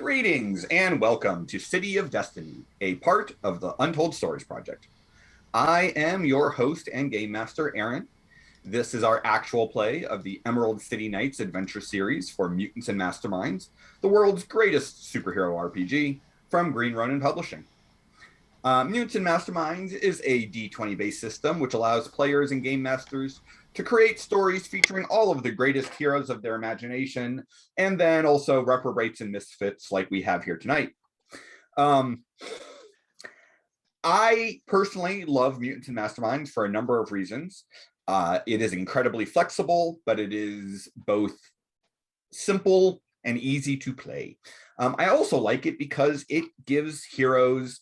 Greetings and welcome to City of Destiny, a part of the Untold Stories Project. I am your host and game master, Aaron. This is our actual play of the Emerald City Knights adventure series for Mutants and Masterminds, the world's greatest superhero RPG from Green Ronin Publishing. Mutants and Masterminds is a D20 based system which allows players and game masters to create stories featuring all of the greatest heroes of their imagination, and then also reprobates and misfits like we have here tonight. I personally love Mutants and Masterminds for a number of reasons. It is incredibly flexible, but it is both simple and easy to play. I also like it because it gives heroes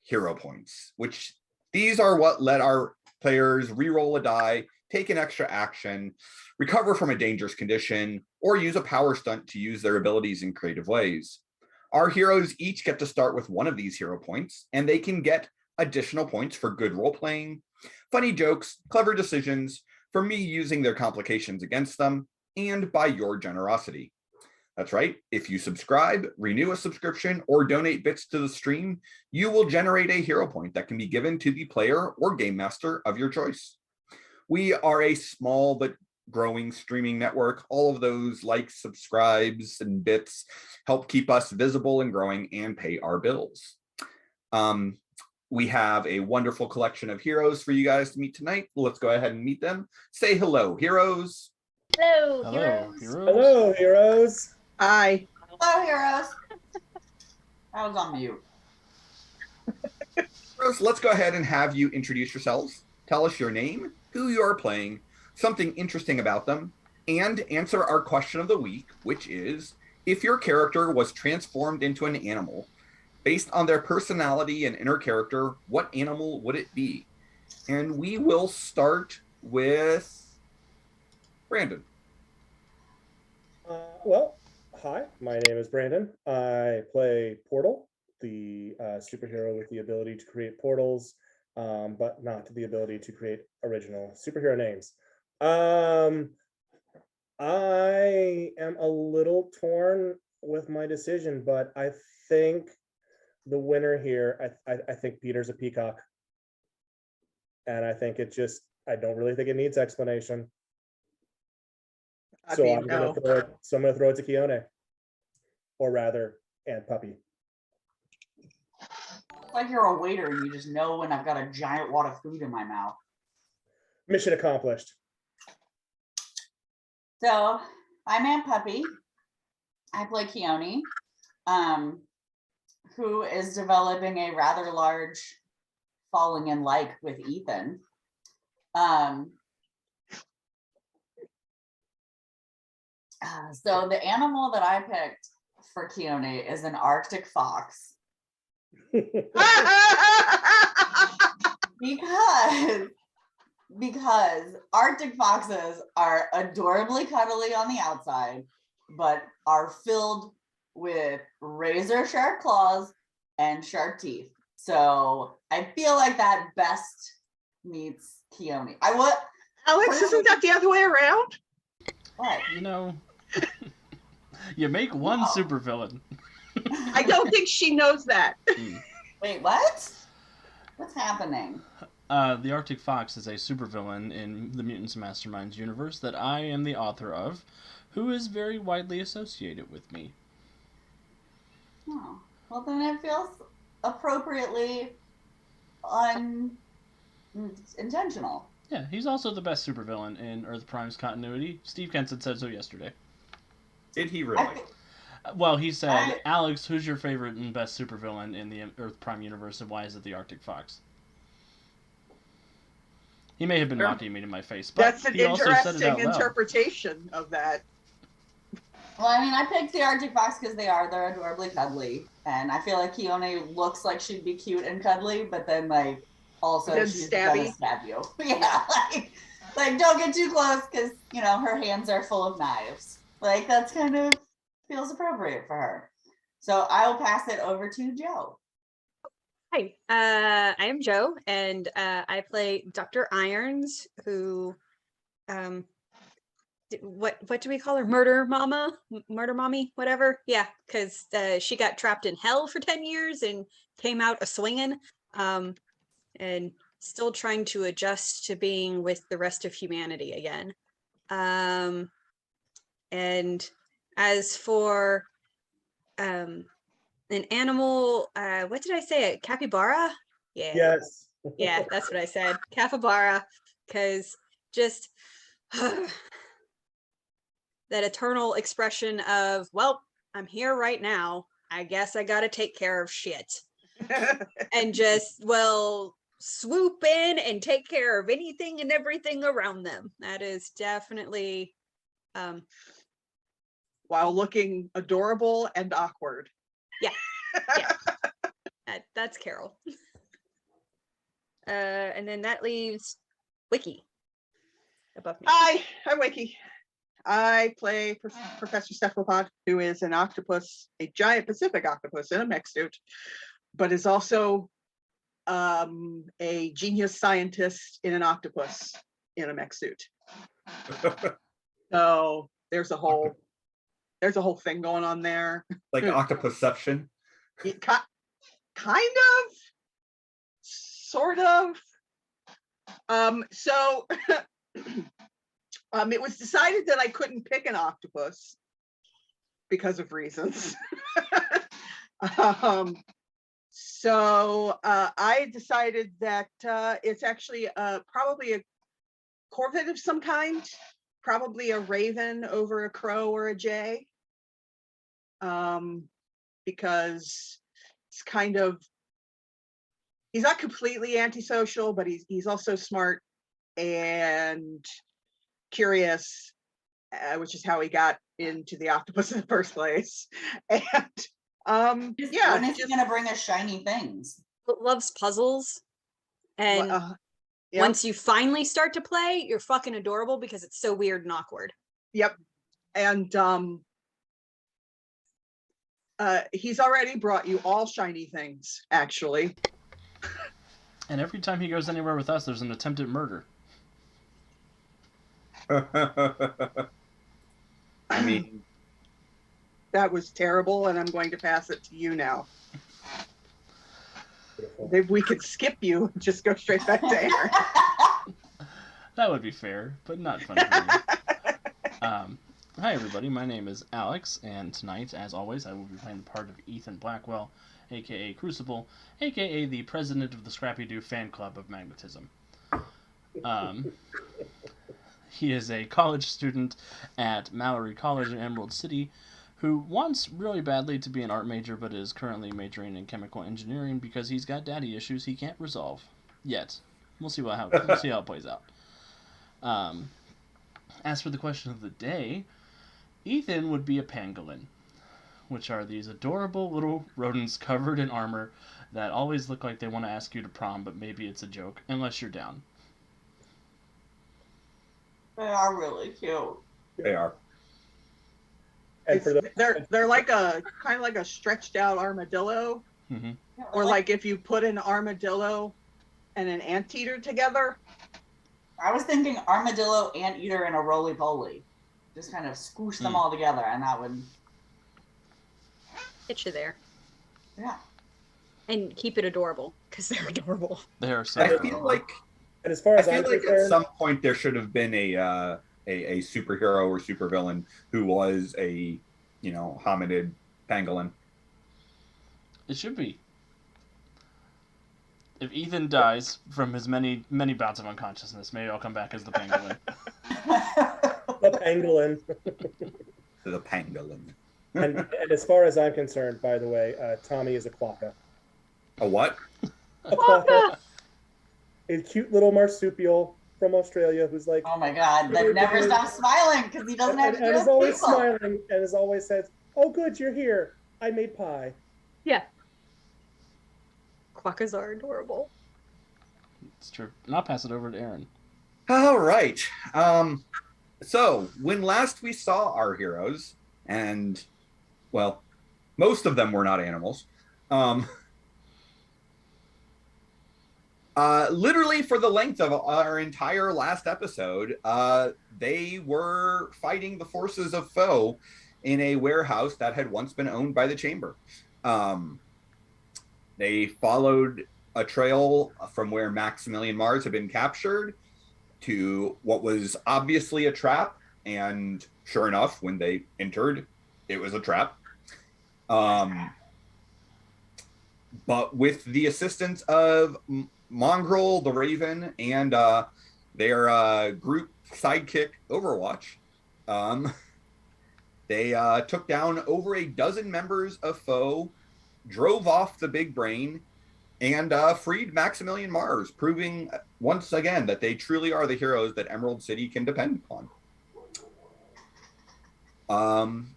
hero points, which these are what let our players re-roll a die, take an extra action, recover from a dangerous condition, or use a power stunt to use their abilities in creative ways. Our heroes each get to start with one of these hero points, and they can get additional points for good role-playing, funny jokes, clever decisions, for me using their complications against them, and by your generosity. That's right, if you subscribe, renew a subscription, or donate bits to the stream, you will generate a hero point that can be given to the player or game master of your choice. We are a small but growing streaming network. All of those likes, subscribes, and bits help keep us visible and growing and pay our bills. We have a wonderful collection of heroes for you guys to meet tonight. Let's go ahead and meet them. Say hello, heroes. Hello, Hello, heroes. heroes. Hello, heroes. Hi. Hello, heroes. I was on mute. Heroes, let's go ahead and have you introduce yourselves. Tell us your name, who you are playing, something interesting about them, and answer our question of the week, which is, if your character was transformed into an animal, based on their personality and inner character, what animal would it be? And we will start with Brandon. Hi, my name is Brandon. I play Portal, the superhero with the ability to create portals, but not the ability to create original superhero names. I am a little torn with my decision, but I think the winner here, I think Peter's a peacock. And I think I don't really think it needs explanation. I'm gonna throw it to Keone. Or rather, Aunt Puppy. It's like you're a waiter and you just know when I've got a giant wad of food in my mouth. Mission accomplished. So, I'm Aunt Puppy. I play Keone, who is developing a rather large falling in like with Ethan. So the animal that I picked for Keone is an Arctic fox. because Arctic foxes are adorably cuddly on the outside, but are filled with razor sharp claws and sharp teeth. So I feel like that best meets Keone. Alex, isn't that the other way around? What? You know, you make one supervillain. I don't think she knows that. Wait, what? What's happening? The Arctic Fox is a supervillain in the Mutants and Masterminds universe that I am the author of, who is very widely associated with me. Oh, well then it feels appropriately unintentional. Yeah, he's also the best supervillain in Earth Prime's continuity. Steve Kenson said so yesterday. Did he really? Well, he said, Alex, who's your favorite and best supervillain in the Earth Prime universe, and why is it the Arctic Fox? He may have been mocking me to my face, but that's an he also said it out interesting loud. interpretation of that. Well, I mean, I picked the Arctic Fox because they're adorably cuddly, and I feel like Keone looks like she'd be cute and cuddly, but then like also she's gonna stab you. Yeah, like don't get too close because her hands are full of knives. Like that's kind of feels appropriate for her. So I will pass it over to Joe. Hi, I am Joe, and I play Dr. Irons, who what do we call her? Murder mama, murder mommy, whatever. Yeah, because she got trapped in hell for 10 years and came out a swinging, and still trying to adjust to being with the rest of humanity again. And as for an animal, what did I say? A capybara? Yeah. Yes. Yeah, that's what I said. Capybara, because just that eternal expression of, well, I'm here right now. I guess I got to take care of shit. And just, well, swoop in and take care of anything and everything around them. That is definitely While looking adorable and awkward. yeah. That's Carol. And then that leaves Wiki above me. Hi, I'm Wiki. I play Professor Cephalopod, who is an octopus, a giant Pacific octopus in a mech suit, but is also a genius scientist in an octopus in a mech suit. So there's a whole thing going on there. Like octopusception. Kind of, sort of. So it was decided that I couldn't pick an octopus because of reasons. So I decided that it's actually probably a corvid of some kind, probably a raven over a crow or a jay, because it's kind of, he's not completely antisocial, but he's also smart and curious, which is how he got into the octopus in the first place. And yeah, when is he gonna bring us shiny things? Loves puzzles. And yep. once you finally start to play, you're fucking adorable because it's so weird and awkward. Yep. And he's already brought you all shiny things, actually. And every time he goes anywhere with us, there's an attempted murder. I mean, that was terrible, and I'm going to pass it to you now. If we could skip you and just go straight back to Aaron. That would be fair, but not fun for me. Hi everybody, my name is Alex, and tonight, as always, I will be playing the part of Ethan Blackwell, aka Crucible, aka the president of the Scrappy-Doo fan club of magnetism. He is a college student at Mallory College in Emerald City who wants really badly to be an art major but is currently majoring in chemical engineering because he's got daddy issues he can't resolve yet. We'll see how it plays out. As for the question of the day, Ethan would be a pangolin, which are these adorable little rodents covered in armor that always look like they want to ask you to prom, but maybe it's a joke, unless you're down. They are really cute. they are. And for They're like a kind of like a stretched out armadillo, Mm-hmm. or like if you put an armadillo and an anteater together. I was thinking armadillo, anteater, and a roly-poly. Just kind of squish them all together, and that would Get you there. Yeah. And keep it adorable, because they're adorable. They are so I adorable. feel like And as far I as feel I'm like at concerned, some point there should have been a superhero or supervillain who was a hominid pangolin. It should be. If Ethan dies from his many bouts of unconsciousness, maybe I'll come back as the pangolin. the pangolin. The pangolin. and as far as I'm concerned, by the way, Tommy is a quokka. A what? A quokka. A cute little marsupial from Australia who's like, Oh my god, that never stops smiling because he doesn't have to and do is always people. smiling and is always says, "Oh, good, you're here. I made pie." Yeah. Quokkas are adorable. It's true. And I'll pass it over to Aaron. All right. So when last we saw our heroes, and well, most of them were not animals. Literally for the length of our entire last episode, they were fighting the forces of foe in a warehouse that had once been owned by the Chamber. They followed a trail from where Maximilian Mars had been captured to what was obviously a trap. And sure enough, when they entered, it was a trap. But with the assistance of Mongrel, the Raven, and their group sidekick Overwatch, they took down over a dozen members of foe, drove off the big brain, and freed Maximilian Mars, proving once again that they truly are the heroes that Emerald City can depend upon.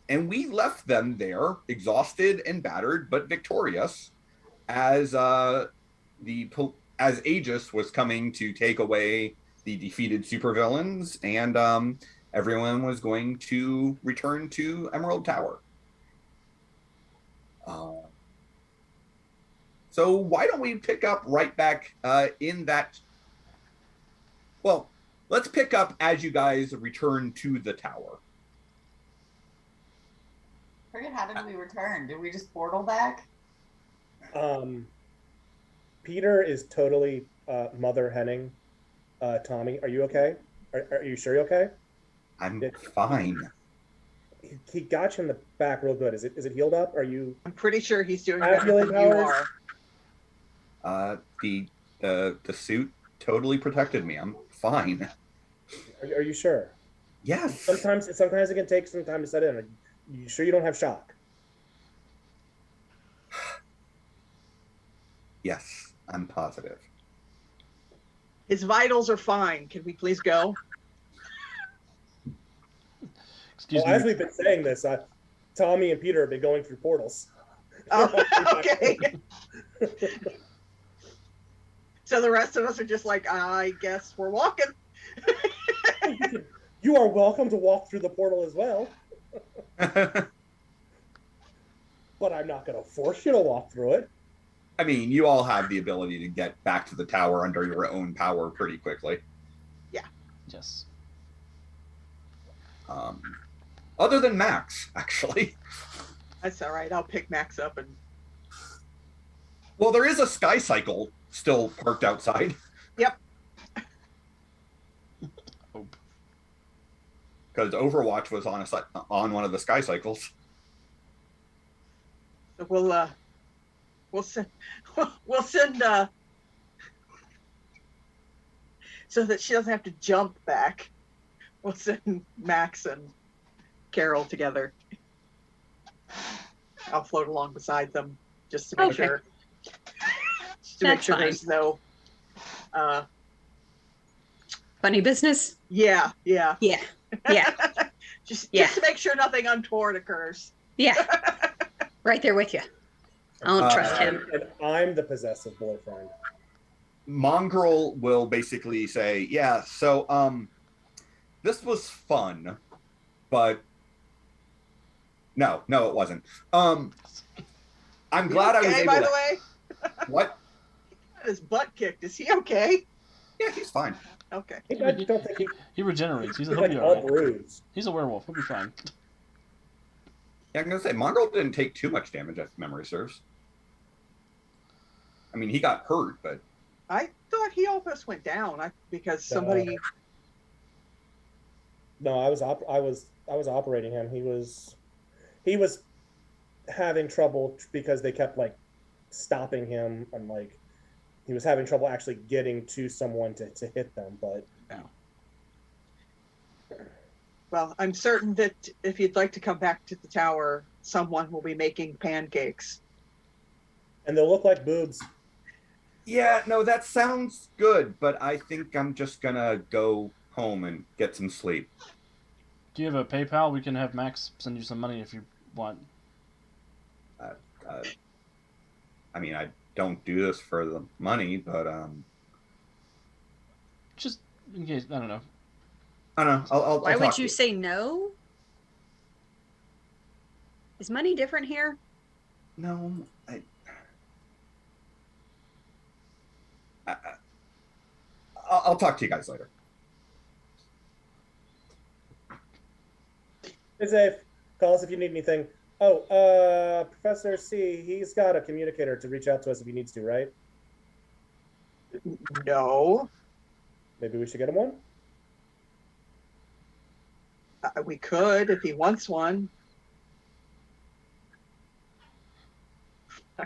And we left them there, exhausted and battered, but victorious, as Aegis was coming to take away the defeated supervillains, and everyone was going to return to Emerald Tower. So why don't we pick up right back in that? Well, let's pick up as you guys return to the tower. I forget, how did we return? Did we just portal back? Peter is totally mother henning. Tommy, are you okay? Are you sure you're okay? I'm fine. He got you in the back real good. Is it healed up? Are you? I'm pretty sure he's doing I have everything healing you powers. are. The suit totally protected me. I'm fine. Are you sure? Yes. Sometimes it can take some time to set in. Are you sure you don't have shock? Yes, I'm positive. His vitals are fine. Can we please go? Excuse Well, me. as we've been saying this, Tommy and Peter have been going through portals. Oh, okay. So the rest of us are just like, I guess we're walking. You are welcome to walk through the portal as well, but I'm not going to force you to walk through it. I mean, you all have the ability to get back to the tower under your own power pretty quickly. Yes. Other than Max, actually. That's all right. I'll pick Max up and. Well, there is a sky cycle still parked outside. Yep. Hope. Because Overwatch was on one of the sky cycles. So we'll send so that she doesn't have to jump back. We'll send Max and Carol together. I'll float along beside them just to make Okay. sure. Just to make That's sure fine. there's no. Funny business? Yeah. Yeah. Yeah. Just Yeah. to make sure nothing untoward occurs. Yeah. Right there with you. I don't trust him. And I'm the possessive boyfriend. Mongrel will basically say, yeah, so this was fun, but no, it wasn't. I'm glad I was Okay, able by to. the way, What? his butt kicked. Is he okay? Yeah, he's fine. Okay. I don't think He regenerates. He'll he's be like all all right. bruised. He's a werewolf. He'll be fine. Yeah, I'm gonna say Mongrel didn't take too much damage, if memory serves. I mean, he got hurt, but I thought he almost went down because somebody. No, I was operating him. He was having trouble because they kept like stopping him, and like he was having trouble actually getting to someone to hit them. But Well, I'm certain that if you'd like to come back to the tower, someone will be making pancakes. and they'll look like boobs. yeah, no, that sounds good. But I think I'm just gonna go home and get some sleep. Do you have a PayPal? We can have Max send you some money if you want. I mean, I don't do this for the money, but Just in case. I don't know. I don't know. I'll Why talk would to you say no? Is money different here? No, I'll talk to you guys later. Stay safe. Call us if you need anything. Oh, Professor C, he's got a communicator to reach out to us if he needs to, right? No, Maybe we should get him one? we could if he wants one.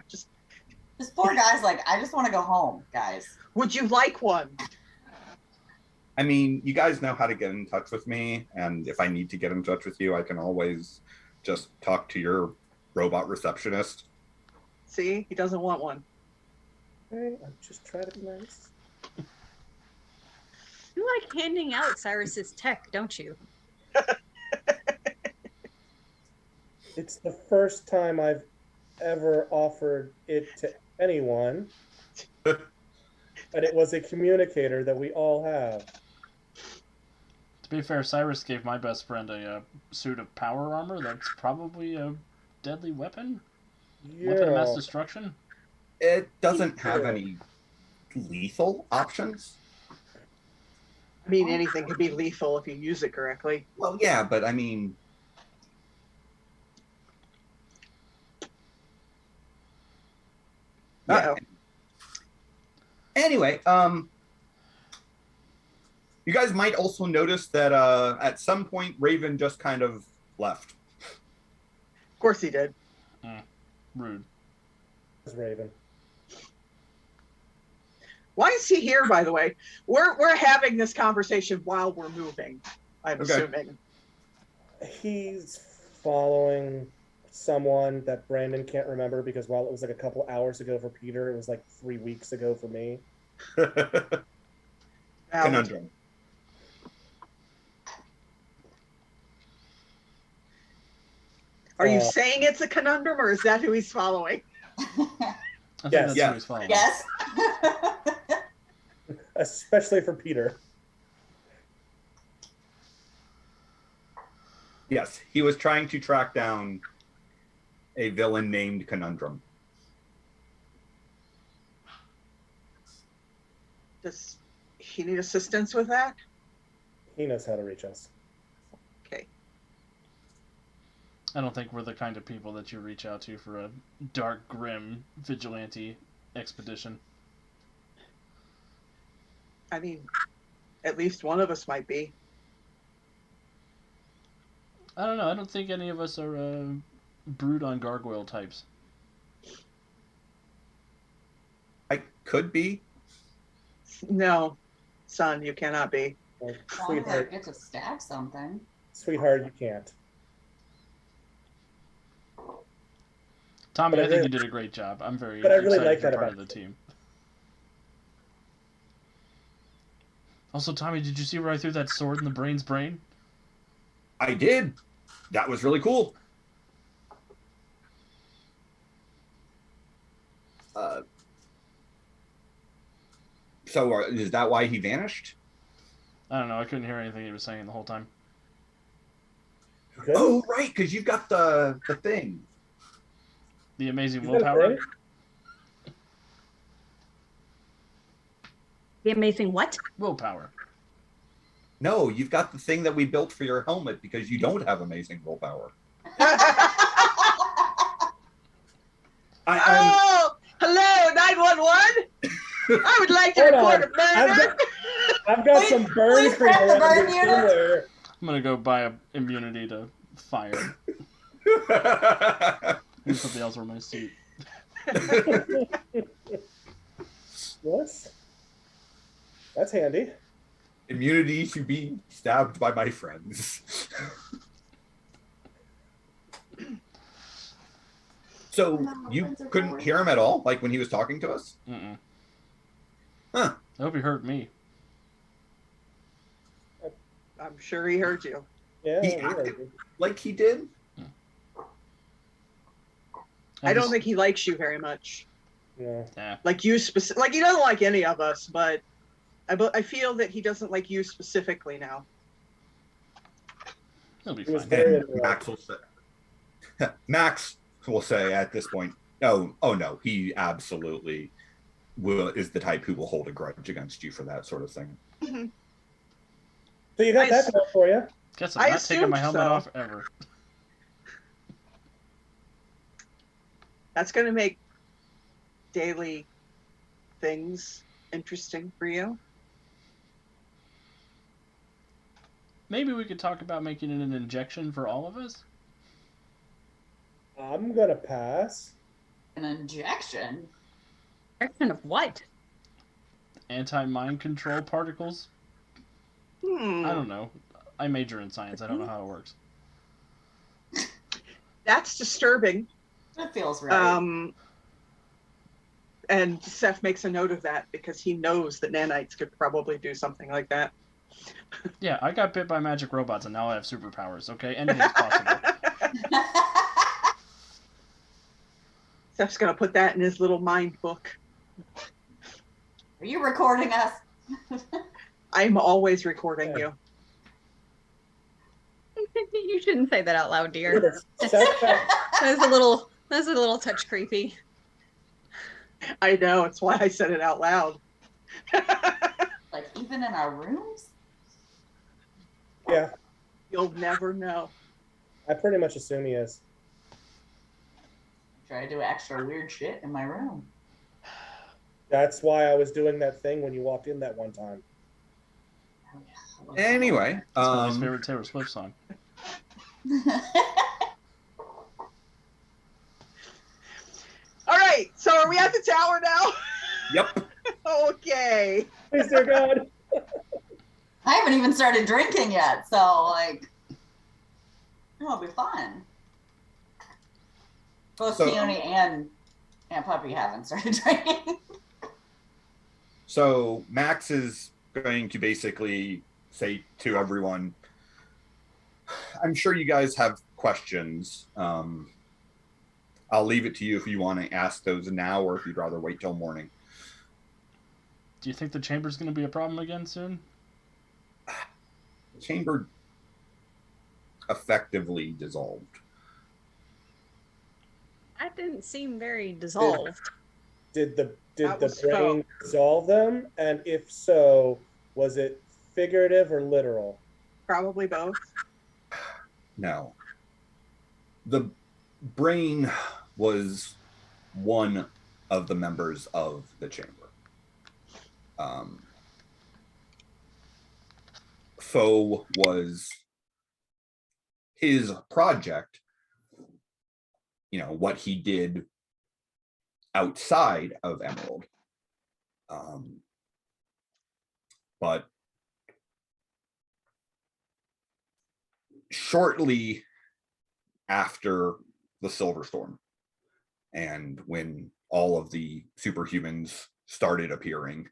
Just, This poor guy's like, I just want to go home, guys. would you like one? I mean, you guys know how to get in touch with me, and if I need to get in touch with you, I can always just talk to your robot receptionist. See, he doesn't want one. Hey, I'm just trying to be nice. You like handing out Cyrus's tech, don't you? It's the first time I've ever offered it to anyone. And it was a communicator that we all have. To be fair, Cyrus gave my best friend a suit of power armor that's probably a deadly weapon? Weapon of mass destruction? It doesn't have any lethal options. I mean, anything could be lethal if you use it correctly. Well, yeah, but I mean, Yeah. Anyway, you guys might also notice that at some point Raven just kind of left. Of course he did. Rude. It's Raven. Why is he here, by the way? We're having this conversation while we're moving, I'm Okay. assuming. He's following someone that Brandon can't remember because while it was like a couple hours ago for Peter, it was like 3 weeks ago for me. Conundrum. Are you saying it's a conundrum, or is that who he's following? I think Yes. that's Yeah. who he's following. Yes. Especially for Peter. Yes, he was trying to track down a villain named Conundrum. Does he need assistance with that? He knows how to reach us. Okay. I don't think we're the kind of people that you reach out to for a dark, grim vigilante expedition. I mean, at least one of us might be. I don't know. I don't think any of us are brood on gargoyle types. I could be. No, son, you cannot be. Well, As long as I sweetheart, get to stab something. sweetheart, you can't. Tommy, But I I think really- you did a great job. I'm very but I really excited like you're that part of about the team. Also, Tommy, did you see where I threw that sword in the brain's brain? I did. That was really cool. So is that why he vanished? I don't know. I couldn't hear anything he was saying the whole time. Good? Oh, right, because you've got the thing. The amazing Is that a willpower. thing? The amazing what? Willpower. No, you've got the thing that we built for your helmet because you don't have amazing willpower. Oh, hello, 911. I would like to Hold report on. a murder. I've got Please- some burn please cream grab the around burn here unit. somewhere. I'm gonna go buy a immunity to fire. And something else over my suit. What? That's handy. Immunity to be stabbed by my friends. So you couldn't hear him at all, like when he was talking to us? Mm-mm. Huh. I hope he hurt me. I'm sure he heard you. Yeah. He we acted heard you. like he did? I don't just- think he likes you very much. Yeah. Yeah. Like you like he doesn't like any of us, but I feel that he doesn't like you specifically now. He'll be He was fine. very- And Max will say, Max will say at this point, oh no, he absolutely is the type who will hold a grudge against you for that sort of thing. So you got I that s- going for you. Guess I I'm not taking my assumed helmet so. off ever. That's going to make daily things interesting for you. Maybe we could talk about making it an injection for all of us. I'm gonna pass. An injection. Injection of what? Anti-mind control particles. I don't know. I major in science. I don't know how it works. That's disturbing. It feels right. And Seth makes a note of that because he knows that nanites could probably do something like that. Yeah, I got bit by magic robots and now I have superpowers. Okay, anything's possible. Seth's going to put that in his little mind book. Are you recording us? I'm always recording you. You shouldn't say that out loud, dear. Seth got, That's a little touch creepy. I know, it's why I said it out loud. Like even in our rooms? yeah, You'll never know. I pretty much assume he is. Try to do extra weird shit in my room. That's why I was doing that thing when you walked in that one time. Oh, yeah. Anyway, That's my favorite Taylor Swift song. All right, so are we at the tower now? yep. Okay. Please, dear God. I haven't even started drinking yet, so like it'll be fun. Both So- Keone and Aunt Puppy haven't started drinking. So Max is going to basically say to everyone, I'm sure you guys have questions. I'll leave it to you if you want to ask those now or if you'd rather wait till morning. Do you think the chamber's going to be a problem again soon? The chamber effectively dissolved. That didn't seem very dissolved. Did the That was brain smoke. dissolve them? And if so, was it figurative or literal? Probably both. No. The brain was one of the members of the chamber. Foe was his project, you know, what he did outside of Emerald. But shortly after the Silver Storm, and when all of the superhumans started appearing,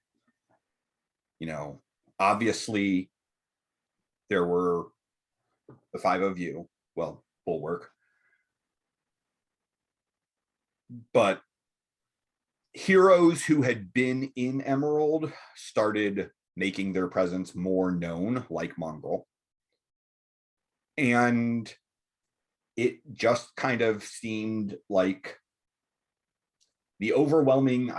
you know, obviously there were the five of you, well, Bulwark, but heroes who had been in Emerald started making their presence more known, like Mongrel. And it just kind of seemed like the overwhelming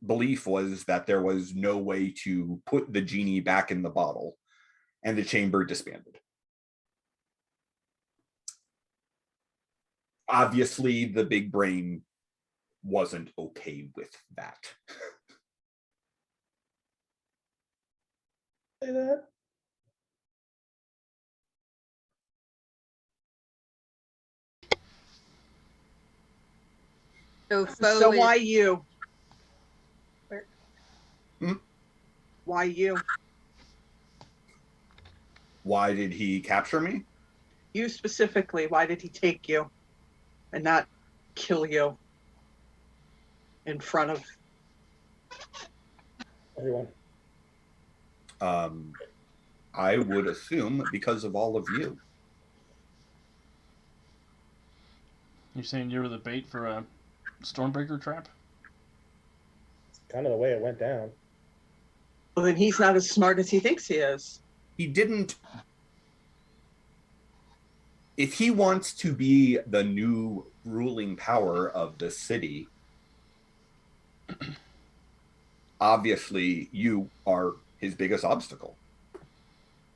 belief was that there was no way to put the genie back in the bottle, and the chamber disbanded. Obviously, the big brain wasn't okay with that. Say that? So So why you? Hmm? Why you? Why did he capture me? You specifically, why did he take you and not kill you in front of Everyone. I would assume because of all of you. You're saying you were the bait for a Stormbreaker trap? It's kind of the way it went down. Well, then he's not as smart as he thinks he is. He didn't. If he wants to be the new ruling power of the city, obviously you are his biggest obstacle.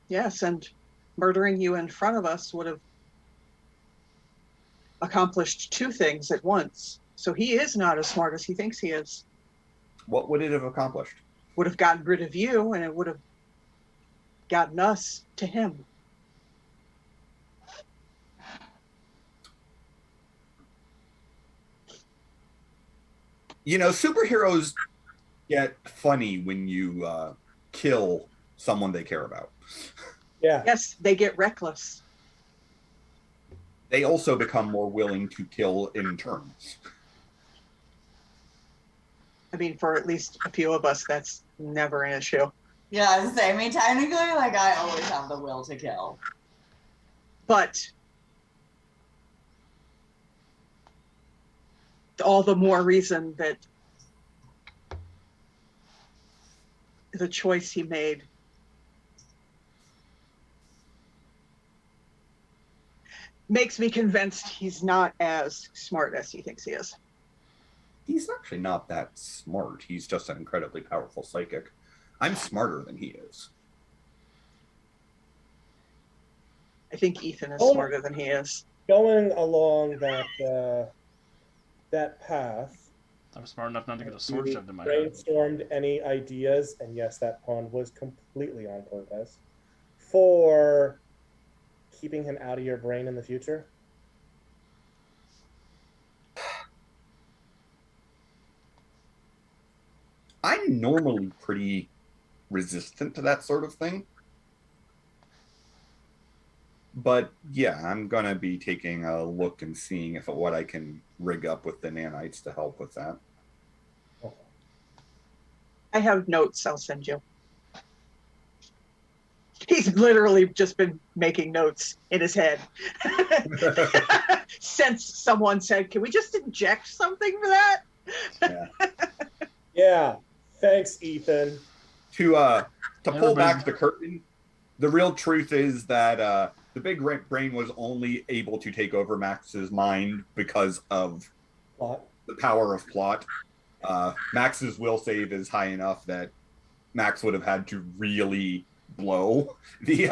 Yes, and murdering you in front of us would have accomplished two things at once. So he is not as smart as he thinks he is. What would it have accomplished? Would have gotten rid of you, and it would have gotten us to him. You know, superheroes get funny when you kill someone they care about. Yeah. Yes, they get reckless. They also become more willing to kill in turn. I mean, for at least a few of us, that's never an issue. Yeah, I was saying, I mean, technically, like, I always have the will to kill. But all the more reason that the choice he made makes me convinced he's not as smart as he thinks he is. He's actually not that smart. He's just an incredibly powerful psychic. I'm smarter than he is. I think Ethan is smarter than he is. Going along that path, I'm smart enough not to get a sword shoved in my head. brainstormed any ideas, and yes, that pun was completely on purpose, for keeping him out of your brain in the future? I'm normally pretty resistant to that sort of thing. But yeah, I'm going to be taking a look and seeing if what I can rig up with the nanites to help with that. I have notes I'll send you. He's literally just been making notes in his head. Since someone said, can we just inject something for that? Yeah. Yeah. Thanks, Ethan. To pull back the curtain, the real truth is that the big brain was only able to take over Max's mind because of the power of plot. Max's will save is high enough that Max would have had to really blow the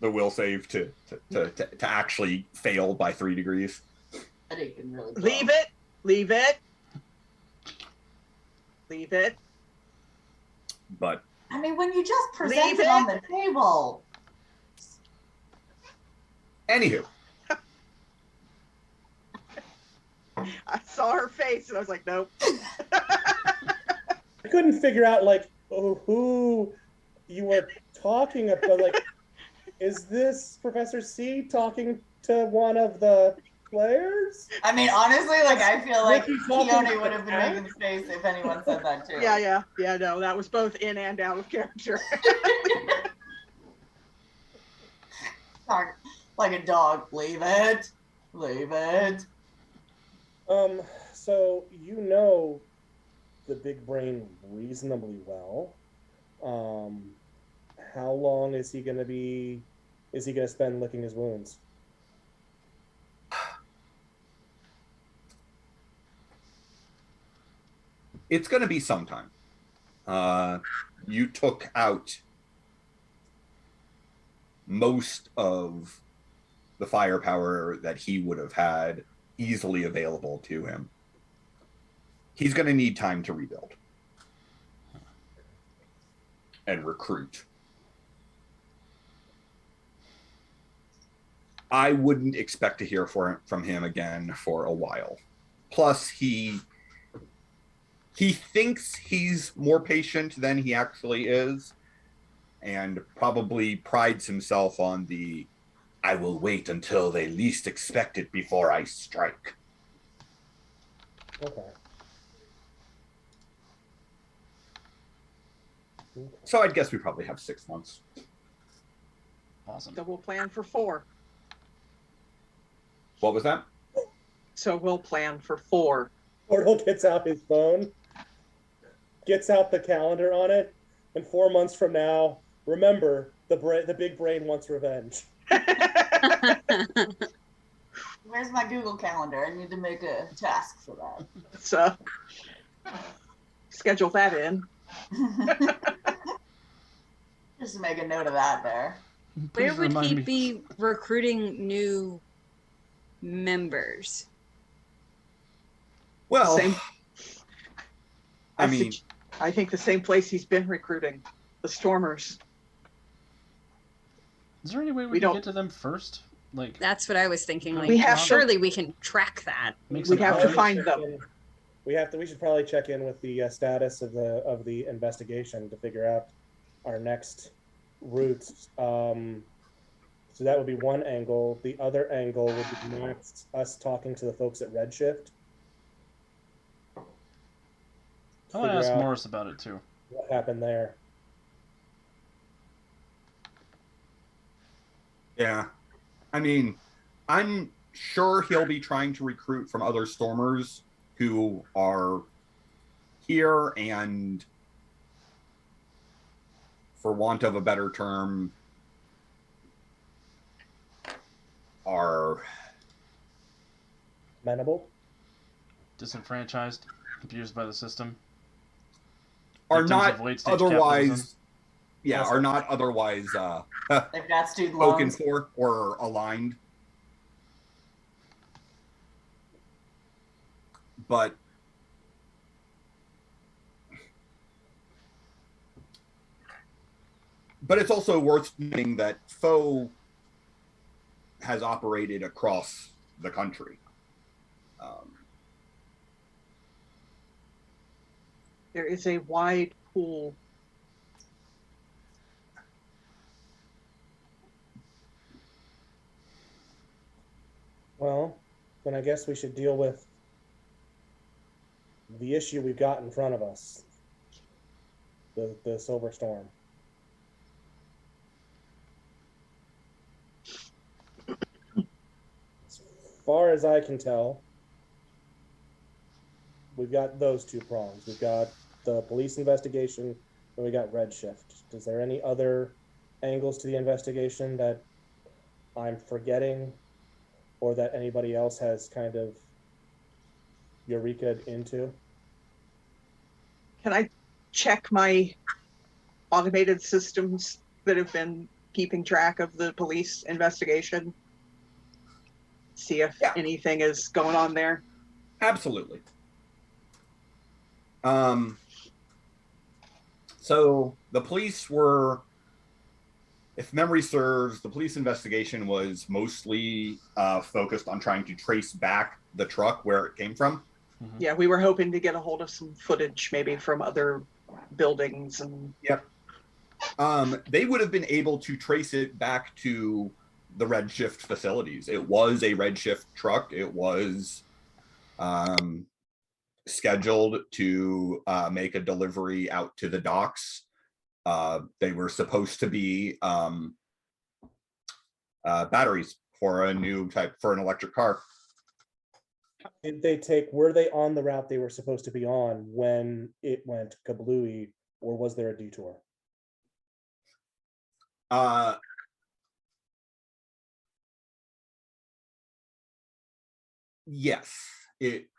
will save to actually fail by 3 degrees. Really leave it. But I mean, when you just present it on the table. Anywho. I saw her face and I was like, nope. I couldn't figure out who you were talking about. Like, is this Professor C talking to one of the players? I mean, honestly, I feel like Keone would have been making the face if anyone said that too. Yeah, no, that was both in and out of character. Like a dog. Leave it. So you know the big brain reasonably well. How long is he gonna spend licking his wounds? It's gonna be sometime. You took out most of the firepower that he would have had easily available to him. He's going to need time to rebuild and recruit. I wouldn't expect to hear from him again for a while. Plus, he thinks he's more patient than he actually is, and probably prides himself on the I will wait until they least expect it before I strike. Okay. So I'd guess we probably have 6 months. Awesome. So we'll plan for 4. What was that? So we'll plan for 4. Portal gets out his phone, gets out the calendar on it, and 4 months from now, remember, the big brain wants revenge. Where's my Google Calendar? I need to make a task for that. So schedule that in. Just to make a note of that there. Where Please would remind he me. be recruiting new members? Well, Same. I mean, I think the same place he's been recruiting, the Stormers. Is there any way we we can don't- get to them first? Like, That's what I was thinking. Like, We have to- surely we can track that. Make We some have to outreach. find them. We should probably check in with the status of the investigation to figure out our next routes. So that would be one angle. The other angle would be Max, us talking to the folks at Redshift. I want to Figure ask out Morris about it too. what happened there. yeah. I mean, I'm sure he'll be trying to recruit from other Stormers who are here and, for want of a better term, are Amenable? Disenfranchised, abused by the system. are Victims not of late-stage capitalism. otherwise yeah, Awesome. are not otherwise They've got student spoken loans. for or aligned. But it's also worth noting that Foe has operated across the country. There is a wide pool. Well, then I guess we should deal with the issue we've got in front of us. The Silver Storm. As far as I can tell, we've got those two prongs. We've got the police investigation, and we got Redshift. Is there any other angles to the investigation that I'm forgetting, or that anybody else has kind of eureka'd into? Can I check my automated systems that have been keeping track of the police investigation? See if anything is going on there. Absolutely. So the police were, if memory serves, the police investigation was mostly focused on trying to trace back the truck where it came from. Mm-hmm. Yeah, we were hoping to get a hold of some footage maybe from other buildings and Yep. They would have been able to trace it back to the Redshift facilities. It was a Redshift truck. It was scheduled to make a delivery out to the docks. They were supposed to be batteries for a new type, for an electric car. Were they on the route they were supposed to be on when it went kablooey, or was there a detour? Yes, it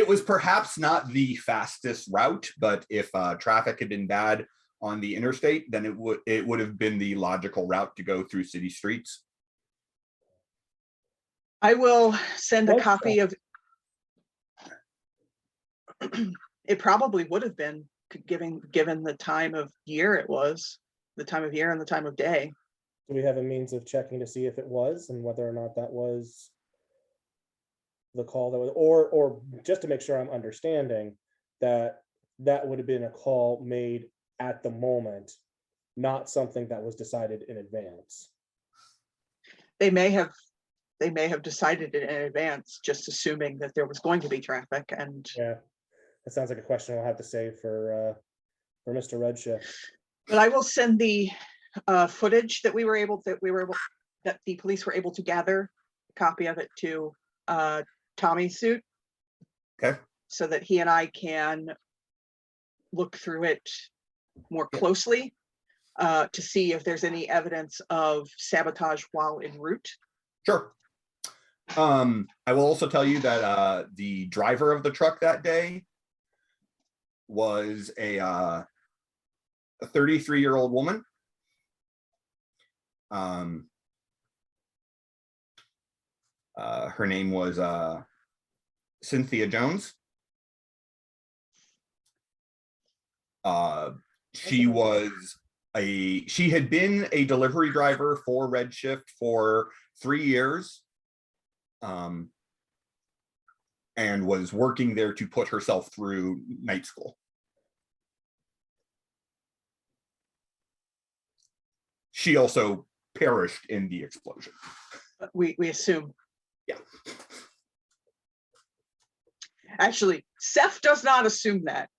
was perhaps not the fastest route, but if traffic had been bad on the interstate, then it would have been the logical route to go through city streets. I will send a copy of it. Probably would have been given the time of year it was, the time of year and the time of day. Do we have a means of checking to see if it was and whether or not that was the call that was, or just to make sure I'm understanding that would have been a call made at the moment, not something that was decided in advance? They may have decided it in advance, just assuming that there was going to be traffic. And yeah, that sounds like a question we'll have to save for Mr. Redshift. But I will send the footage that the police were able to gather, a copy of it to Tommy's suit. Okay. So that he and I can look through it more closely to see if there's any evidence of sabotage while en route. Sure. I will also tell you that the driver of the truck that day was a 33-year-old woman. Her name was Cynthia Jones. She had been a delivery driver for Redshift for 3 years, and was working there to put herself through night school. She also perished in the explosion. We assume. Yeah. Actually, Seth does not assume that.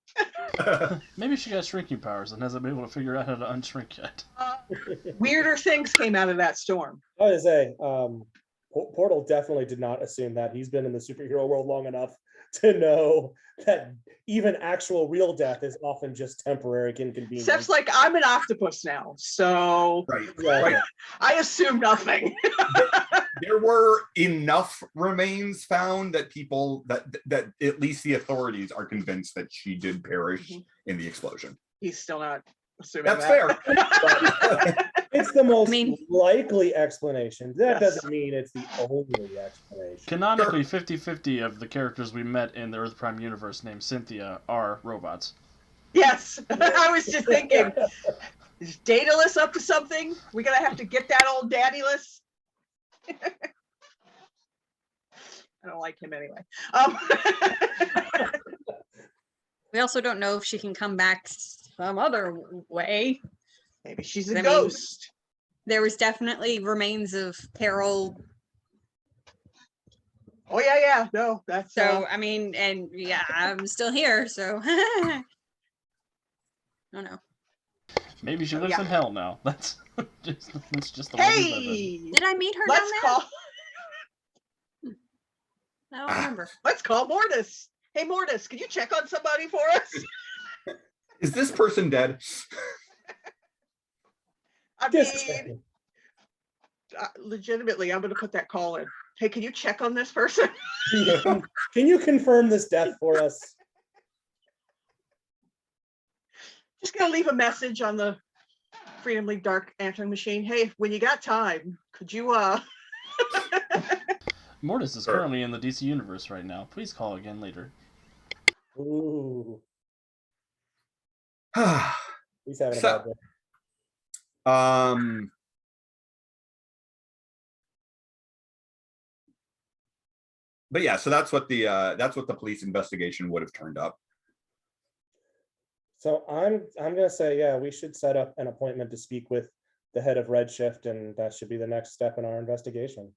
Maybe she got shrinking powers and hasn't been able to figure out how to unshrink yet. Weirder things came out of that storm. I was say, Portal definitely did not assume that. He's been in the superhero world long enough to know that even actual real death is often just temporary inconvenience. Seth's like, I'm an octopus now, so Right. I assume nothing. There were enough remains found that people that at least the authorities are convinced that she did perish in the explosion. He's still not assuming That's that. fair. It's the most I mean- likely explanation. That Yes. doesn't mean it's the only explanation. Canonically, 50-50 of the characters we met in the Earth Prime universe named Cynthia are robots. Yes, I was just thinking, is Daedalus up to something? We're gonna have to get that old daddyless. I don't like him anyway. We also don't know if she can come back some other way. Maybe she's a I mean, ghost. There was definitely remains of Carol. Oh yeah, no, that's So I mean, and yeah, I'm still here. So I don't know. Maybe she lives Yeah. in hell now. That's just the way we live in. hey, Did I meet her let's down there? call I don't remember. let's call Mortis. Hey Mortis, can you check on somebody for us? Is this person dead? I Just mean, legitimately, I'm gonna put that call in. Hey, can you check on this person? Can you confirm this death for us? Just gonna leave a message on the Freedom League Dark answering machine. Hey, when you got time, could you Mortis is currently in the DC universe right now. Please call again later. Ooh, But he's having a So- bad day. yeah, so that's what the police investigation would have turned up. So I'm gonna say, yeah, we should set up an appointment to speak with the head of Redshift, and that should be the next step in our investigation.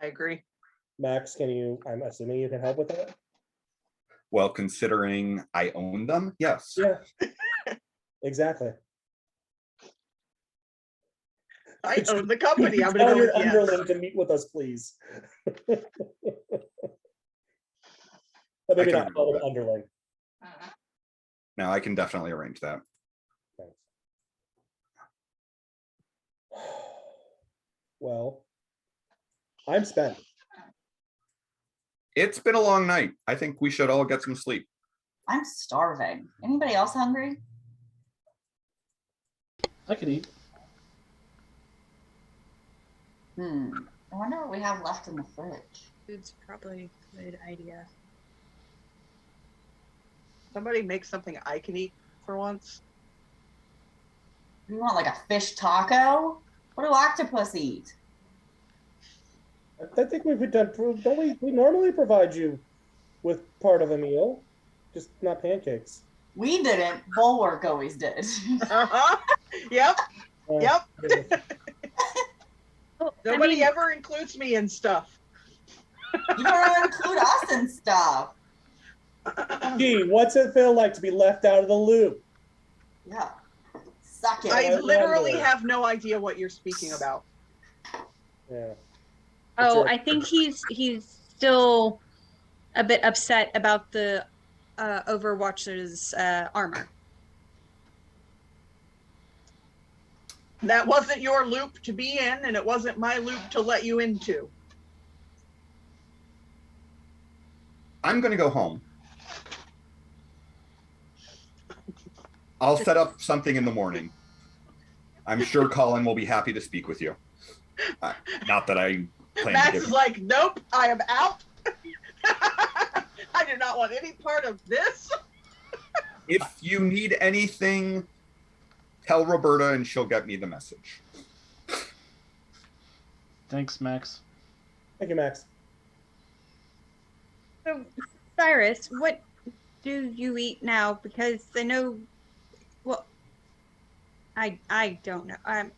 I agree. Max, I'm assuming you can help with that? Well, considering I own them, yes. Yeah. Exactly. I own the company. I'm Tell gonna go your with yes. underling to meet with us, please. But maybe I can not call them remember underling. No, I can definitely arrange that. Thanks. Well, I'm spent. It's been a long night. I think we should all get some sleep. I'm starving. Anybody else hungry? I could eat. I wonder what we have left in the fridge. Food's probably a good idea. Somebody make something I can eat for once. You want like a fish taco? What do octopus eat? I think we've done. Don't we normally provide you with part of a meal, just not pancakes. We didn't. Bulwark always did. Uh-huh. Yep. Yep. Well, Nobody ever includes me in stuff. You don't include us and stuff. Gee, what's it feel like to be left out of the loop? Yeah. Suck it. I I literally wonder. have no idea what you're speaking about. Yeah. Oh, Sure. I think he's still a bit upset about the Overwatch's armor. That wasn't your loop to be in, and it wasn't my loop to let you into. I'm going to go home. I'll set up something in the morning. I'm sure Colin will be happy to speak with you. Not that I plan Max to give is him. like, nope, I am out. I do not want any part of this. If you need anything, tell Roberta and she'll get me the message. Thanks, Max. Thank you, Max. So, Cyrus, what do you eat now? Because I know, well, I don't know.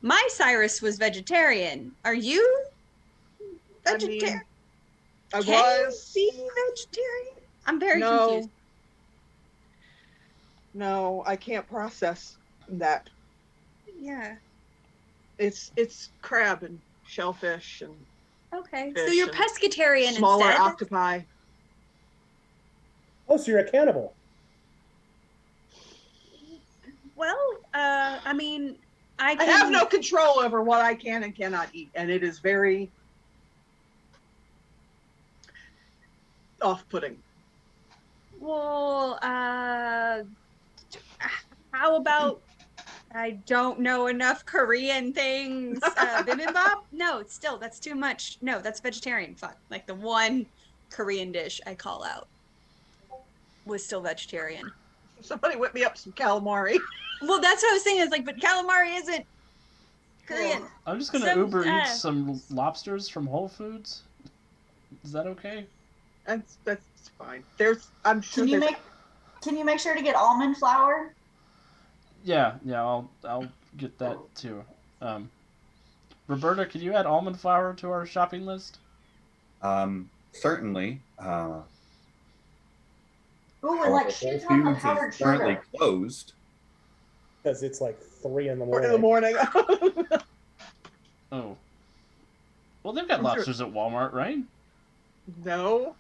My Cyrus was vegetarian. Are you vegetarian? I Can you was. be vegetarian? I'm very No. confused. No, I can't process that. Yeah. It's crab and shellfish and Okay. So fish you're and pescatarian smaller instead? octopi. Oh, so you're a cannibal. Well, I mean, I I have can. no control over what I can and cannot eat, and it is very off-putting. Well, how about I don't know enough Korean things? Bibimbap? No, still, that's too much. No, that's vegetarian. Fuck. Like the one Korean dish I call out was still vegetarian. Somebody whip me up some calamari. Well, that's what I was saying. Is like, but calamari isn't Korean. I'm just gonna Uber Eats some lobsters from Whole Foods. Is that okay? That's fine. I'm sure. Can you make sure to get almond flour? Yeah, I'll get that too. Roberta, could you add almond flour to our shopping list? Certainly. Ooh, and like shit ton of Foods powdered is currently sugar. closed. Because it's like 3 in the 4 morning. in the morning. Oh. Well, they've got I'm sure- lobsters at Walmart, right? No.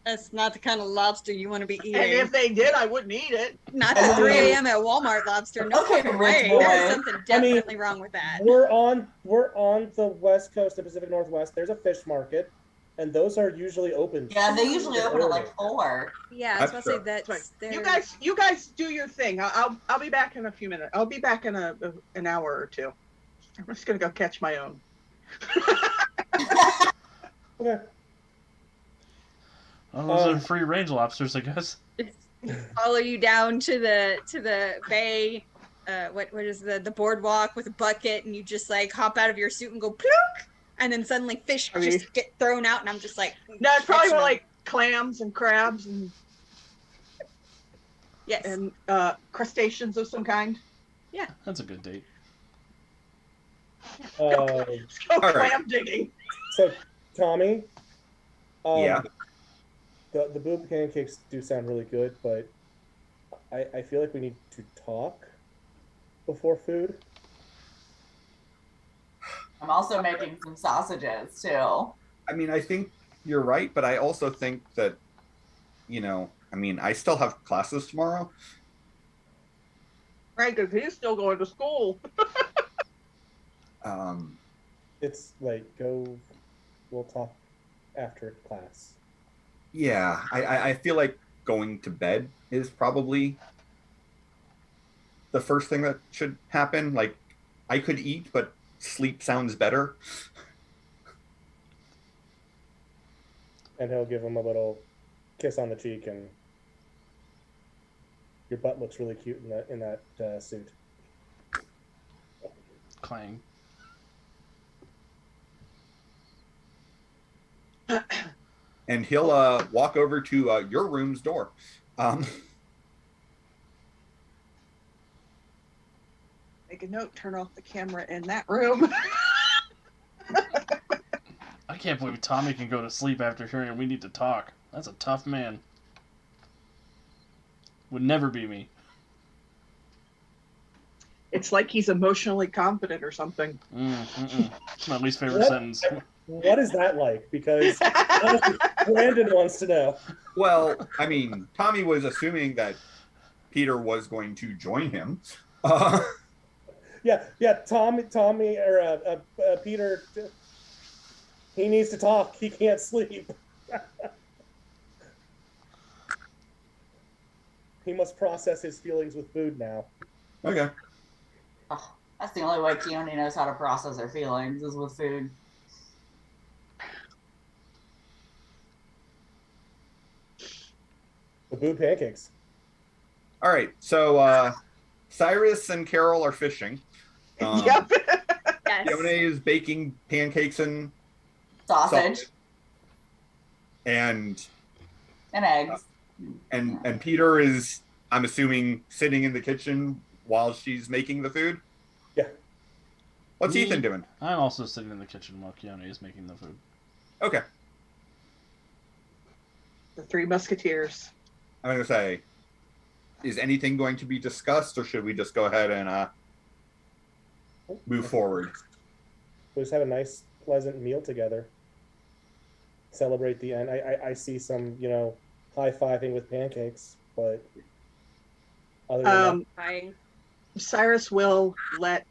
That's not the kind of lobster you want to be eating. And if they did, I wouldn't eat it. Not the 3 a.m. at Walmart lobster. No Okay, fucking rich way. boy. There's something definitely wrong with that. We're on the west coast, the Pacific Northwest. There's a fish market, and those are usually open. Yeah, they usually open at like early. 4. Yeah, I was about to say That's that's Fine. You guys do your thing. I'll be back in a few minutes. I'll be back in an hour or two. I'm just gonna go catch my own. Okay. Oh, those are free range lobsters, I guess. follow you down to the bay. What is the boardwalk with a bucket, and you just like hop out of your suit and go plunk, and then suddenly fish just get thrown out, and I'm just like, No, it's probably more like clams and crabs and yes, and crustaceans of some kind. yeah, That's a good date. Let's go All right. clam digging. So, Tommy, Yeah. the boob pancakes do sound really good, but I feel like we need to talk before food. I'm also making some sausages too. I mean, I think you're right, but I also think that, I still have classes tomorrow. Right, because he's still going to school. It's like, we'll talk after class. Yeah, I feel like going to bed is probably the first thing that should happen. Like, I could eat, but sleep sounds better. And he'll give him a little kiss on the cheek, and your butt looks really cute in that suit. Clang. And he'll walk over to your room's door. Make a note, turn off the camera in that room. I can't believe Tommy can go to sleep after hearing we need to talk. That's a tough man. Would never be me. It's like he's emotionally confident or something. It's my least favorite What? sentence. What is that like? Because honestly, Brandon wants to know. Well, I mean, Tommy was assuming that Peter was going to join him. Yeah. Tommy, or Peter, he needs to talk. He can't sleep. He must process his feelings with food now. Okay. Oh, that's the only way Keone knows how to process her feelings is with food. The food pancakes. All right. So Cyrus and Carol are fishing. Yep. Yes. Fiona is baking pancakes and Sausage and and eggs. and Peter is, I'm assuming, sitting in the kitchen while she's making the food. Yeah. What's Me, Ethan doing? I'm also sitting in the kitchen while Keone is making the food. Okay. The Three Musketeers. I'm gonna say, is anything going to be discussed, or should we just go ahead and move forward? We'll just have a nice, pleasant meal together. Celebrate the end. I see some, high-fiving with pancakes, but other than Fine. Cyrus will let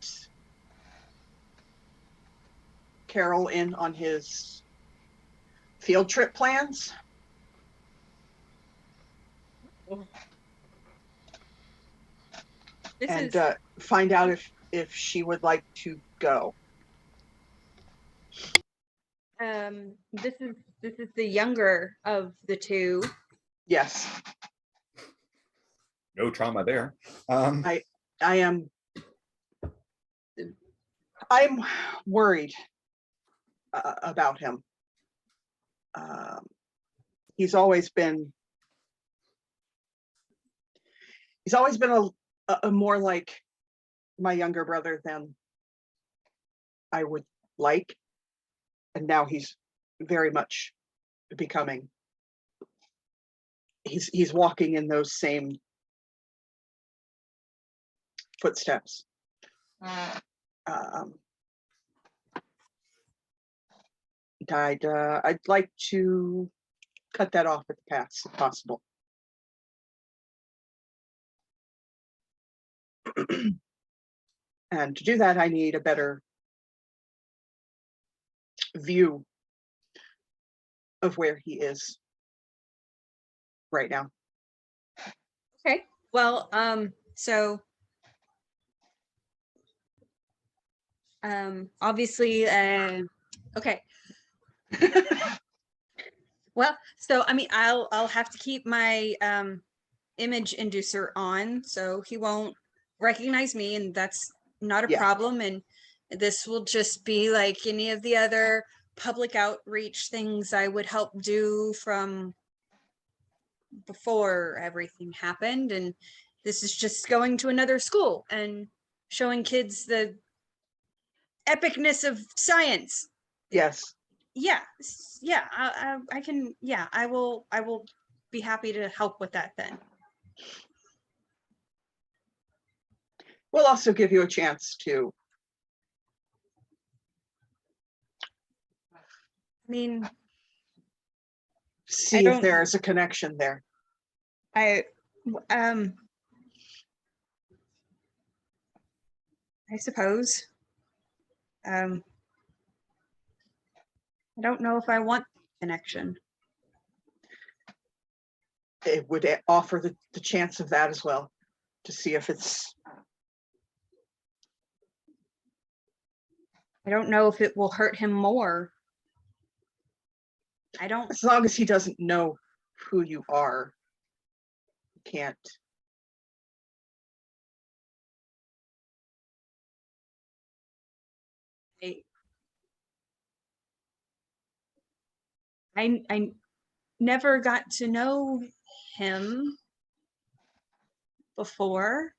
Carol in on his field trip plans. This and is find out if she would like to go. this is the younger of the two. Yes, No trauma there. I'm worried about him. He's always been a more like my younger brother than I would like, and now he's very much becoming. He's walking in those same footsteps. I'd like to cut that off at the pass if possible. And to do that, I need a better view of where he is right now. Okay. Well, obviously, okay. Well, so I mean, I'll have to keep my image inducer on, so he won't recognize me, and that's not a problem. And this will just be like any of the other public outreach things I would help do from before everything happened. And this is just going to another school and showing kids the epicness of science. Yes. Yeah. I can. Yeah, I will be happy to help with that then. We'll also give you a chance to. I mean, see if there is a connection there. I suppose. I don't know if I want connection. It would offer the chance of that as well, to see if it's. I don't know if it will hurt him more. I don't. As long as he doesn't know who you are, he can't. I never got to know him before.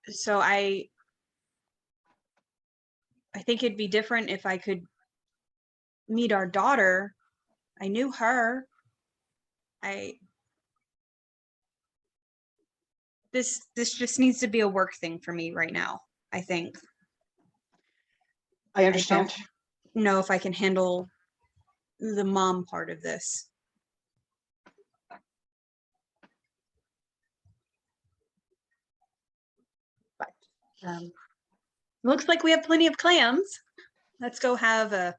So I think it'd be different if I could meet our daughter. I knew her. This just needs to be a work thing for me right now, I think. I understand. I don't know if I can handle the mom part of this. But looks like we have plenty of clams. Let's go have a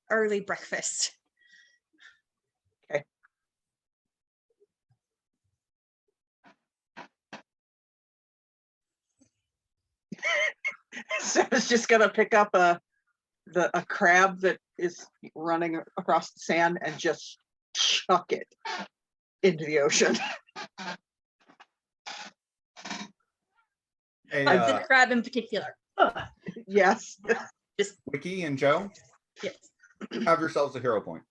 early breakfast. Sarah's just gonna pick up a crab that is running across the sand and just chuck it into the ocean. Hey, The crab in particular. Yes. Wiki and Joe, Yes. have yourselves a hero point.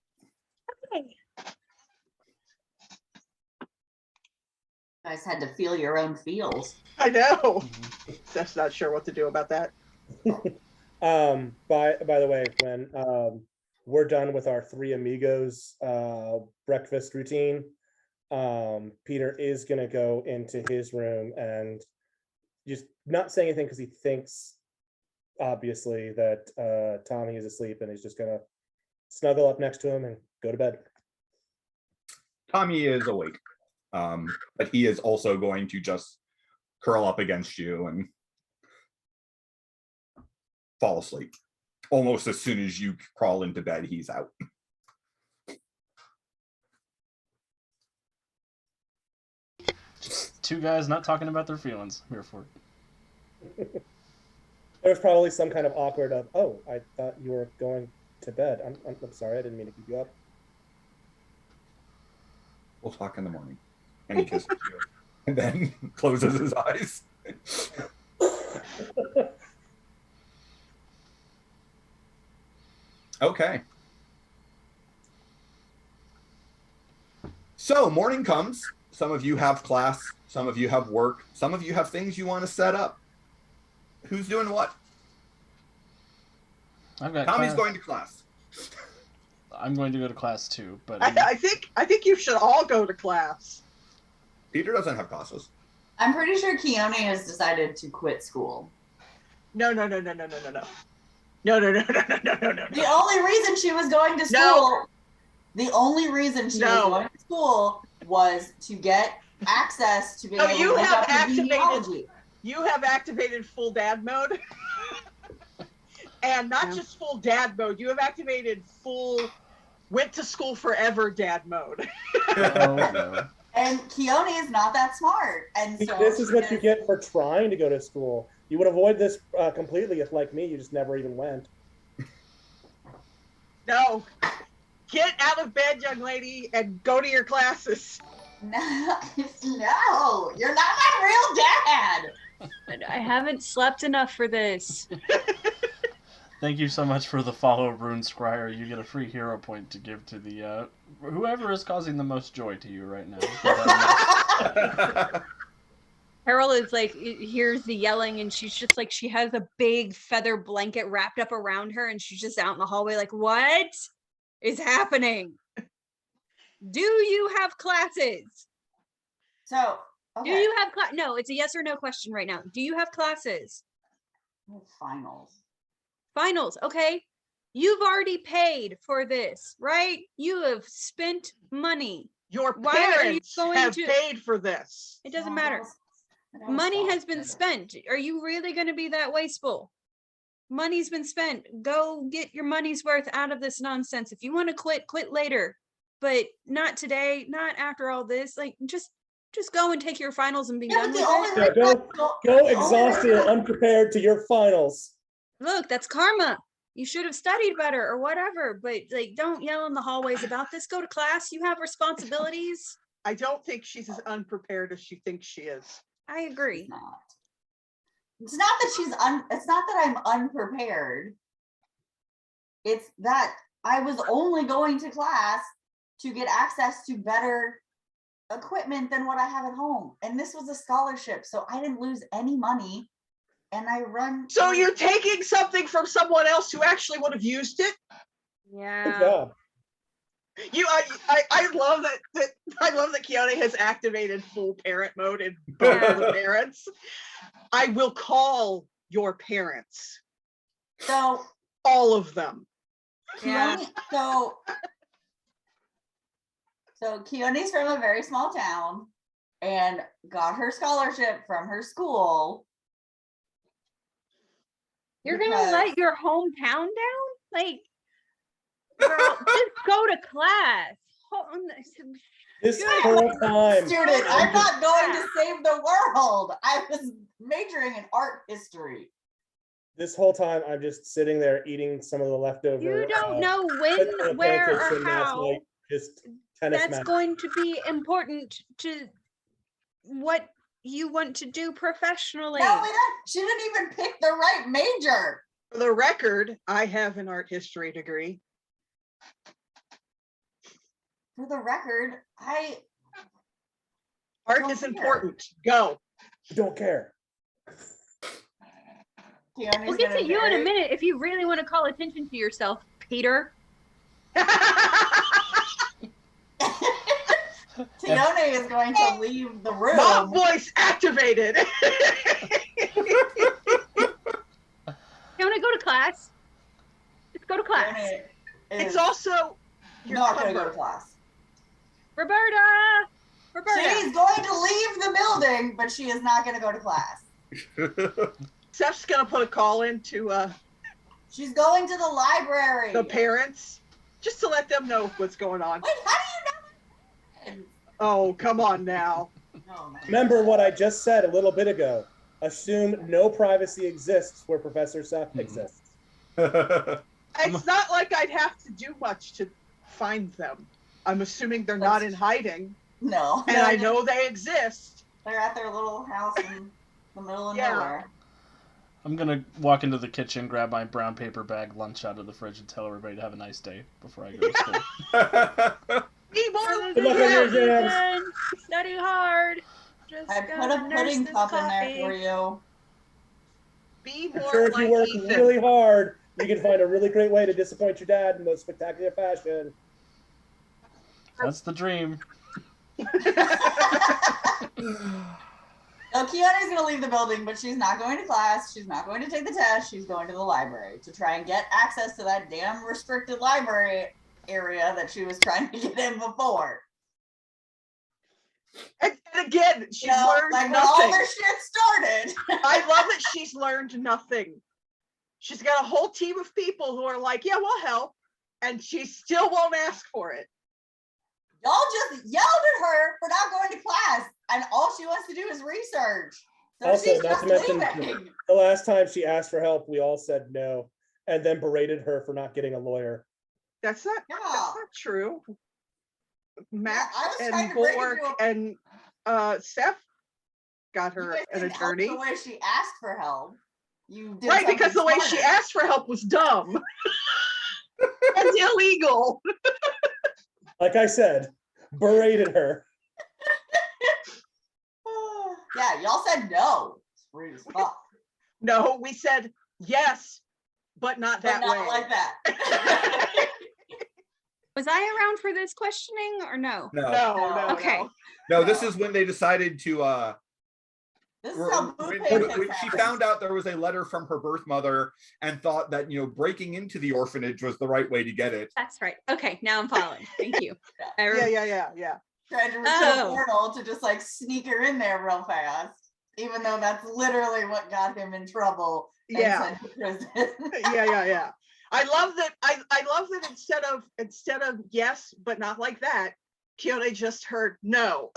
Okay. You guys had to feel your own feels. I know. That's not sure what to do about that. By the way, when we're done with our Three Amigos breakfast routine, Peter is gonna go into his room and just not say anything because he thinks obviously that Tommy is asleep, and he's just gonna snuggle up next to him and go to bed. Tommy is awake, but he is also going to just curl up against you and fall asleep. Almost as soon as you crawl into bed, he's out. Two guys not talking about their feelings. I'm here for it. There's probably some kind of awkward of, oh, I thought you were going to bed. I'm sorry, I didn't mean to keep you up. We'll talk in the morning. And he kisses you and then closes his eyes. Okay. So morning comes. Some of you have class. Some of you have work. Some of you have things you want to set up. Who's doing what? I've got Tommy's class. going to class. I'm going to go to class too, but I think you should all go to class. Peter doesn't have classes. I'm pretty sure Keone has decided to quit school. No. No. The only reason she was going to school, the only reason she was going to school was to get access to be able to look up the genealogy. You have activated full dad mode. And not just full dad mode, you have activated full went to school forever dad mode. oh, no. And Keone is not that smart. And so This is what you get for trying to go to school. You would avoid this completely if, like me, you just never even went. No. Get out of bed, young lady, and go to your classes. No, you're not my real dad. I haven't slept enough for this. Thank you so much for the follow, Rune Scryer. You get a free hero point to give to the whoever is causing the most joy to you right now. Carol is like, hears the yelling, and she's just like, she has a big feather blanket wrapped up around her, and she's just out in the hallway like, what is happening? Do you have classes? So, okay. Do you have class? No, it's a yes or no question right now. Do you have classes? Finals. Finals, okay. You've already paid for this, right? You have spent money. Your Why are you parents going have to- paid for this. It doesn't matter. Money has been spent. Are you really going to be that wasteful? Money's been spent. Go get your money's worth out of this nonsense. If you want to quit, quit later, but not today, not after all this. Like, just go and take your finals and be done with it. Yeah, go exhausted and unprepared to your finals. Look, that's karma. You should have studied better or whatever, but like, don't yell in the hallways about this. Go to class. You have responsibilities. I don't think she's as unprepared as she thinks she is. I agree. It's not that it's not that I'm unprepared. It's that I was only going to class to get access to better equipment than what I have at home. And this was a scholarship, so I didn't lose any money. And I run. So you're taking something from someone else who actually would have used it? Yeah. Good job. I love that I love that Keone has activated full parent mode in both of the parents. I will call your parents. So all of them. Yeah. So Keone's from a very small town and got her scholarship from her school. You're gonna let your hometown down? Like, Girl, just go to class. This whole time. Student, I'm not going to save the world. I was majoring in art history. This whole time, I'm just sitting there eating some of the leftover. You don't know banana when, where, pancakes or from last how night, just tennis that's match. going to be important to what you want to do professionally. No, she didn't even pick the right major. For the record, I have an art history degree. For the record, Art Don't is care. important. Go. Don't care. Keone's We'll get to gonna you in a marry- minute if you really want to call attention to yourself, Peter. Keone is going to leave the room. Mom voice activated. You want to go to class? Just go to class. Keone It's is also your not going to go to cover. class. Roberta! She's going to leave the building, but she is not going to go to class. Steph's gonna put a call in to She's going to the library. the parents just to let them know what's going on. Wait, how do you know? Oh, come on now. Oh, my Remember God. what I just said a little bit ago. Assume no privacy exists where Professor Seth exists. It's not like I'd have to do much to find them. I'm assuming they're not in hiding, No. and I know they exist. They're at their little house in the middle of Yeah. nowhere. I'm gonna walk into the kitchen, grab my brown paper bag lunch out of the fridge, and tell everybody to have a nice day before I go to school. Be more Good luck on your yeah. exams. Study hard. Just I put gotta a nurse pudding this cup in there coffee. for you. Be I'm more sure if like you work Ethan. really hard, you can find a really great way to disappoint your dad in most spectacular fashion. That's the dream. So Keone's gonna leave the building, but she's not going to class. She's not going to take the test. She's going to the library to try and get access to that damn restricted library area that she was trying to get in before. And again, she's You know, learned like when all nothing. their shit started. I love that she's learned nothing. She's got a whole team of people who are like, yeah, we'll help. And she still won't ask for it. Y'all just yelled at her for not going to class, and all she wants to do is research. So Also, she's not just to mention- leaving. The last time she asked for help, we all said no, and then berated her for not getting a lawyer. That's not Yeah. true. Max I was trying and to bring it Bulwark to and Seth got You her guys an didn't help attorney. the way she asked for help. You did Right, because the something way she smarter. asked for help was dumb and illegal. Like I said, berated her. Yeah, y'all said no. It's rude as fuck. No, we said yes, but not But that not way. like that. Was I around for this questioning or no? No, No. Okay. no, this is when they decided to This is how when, Blue when Pancakes she happens. found out there was a letter from her birth mother and thought that, you know, breaking into the orphanage was the right way to get it. That's right. Okay, now I'm following. Thank you. Yeah. Tried to reach Oh. a portal to just like sneak her in there real fast, even though that's literally what got him in trouble and Yeah. sent to prison. Yeah. I love that. I love that instead of yes, but not like that, Keone just heard no.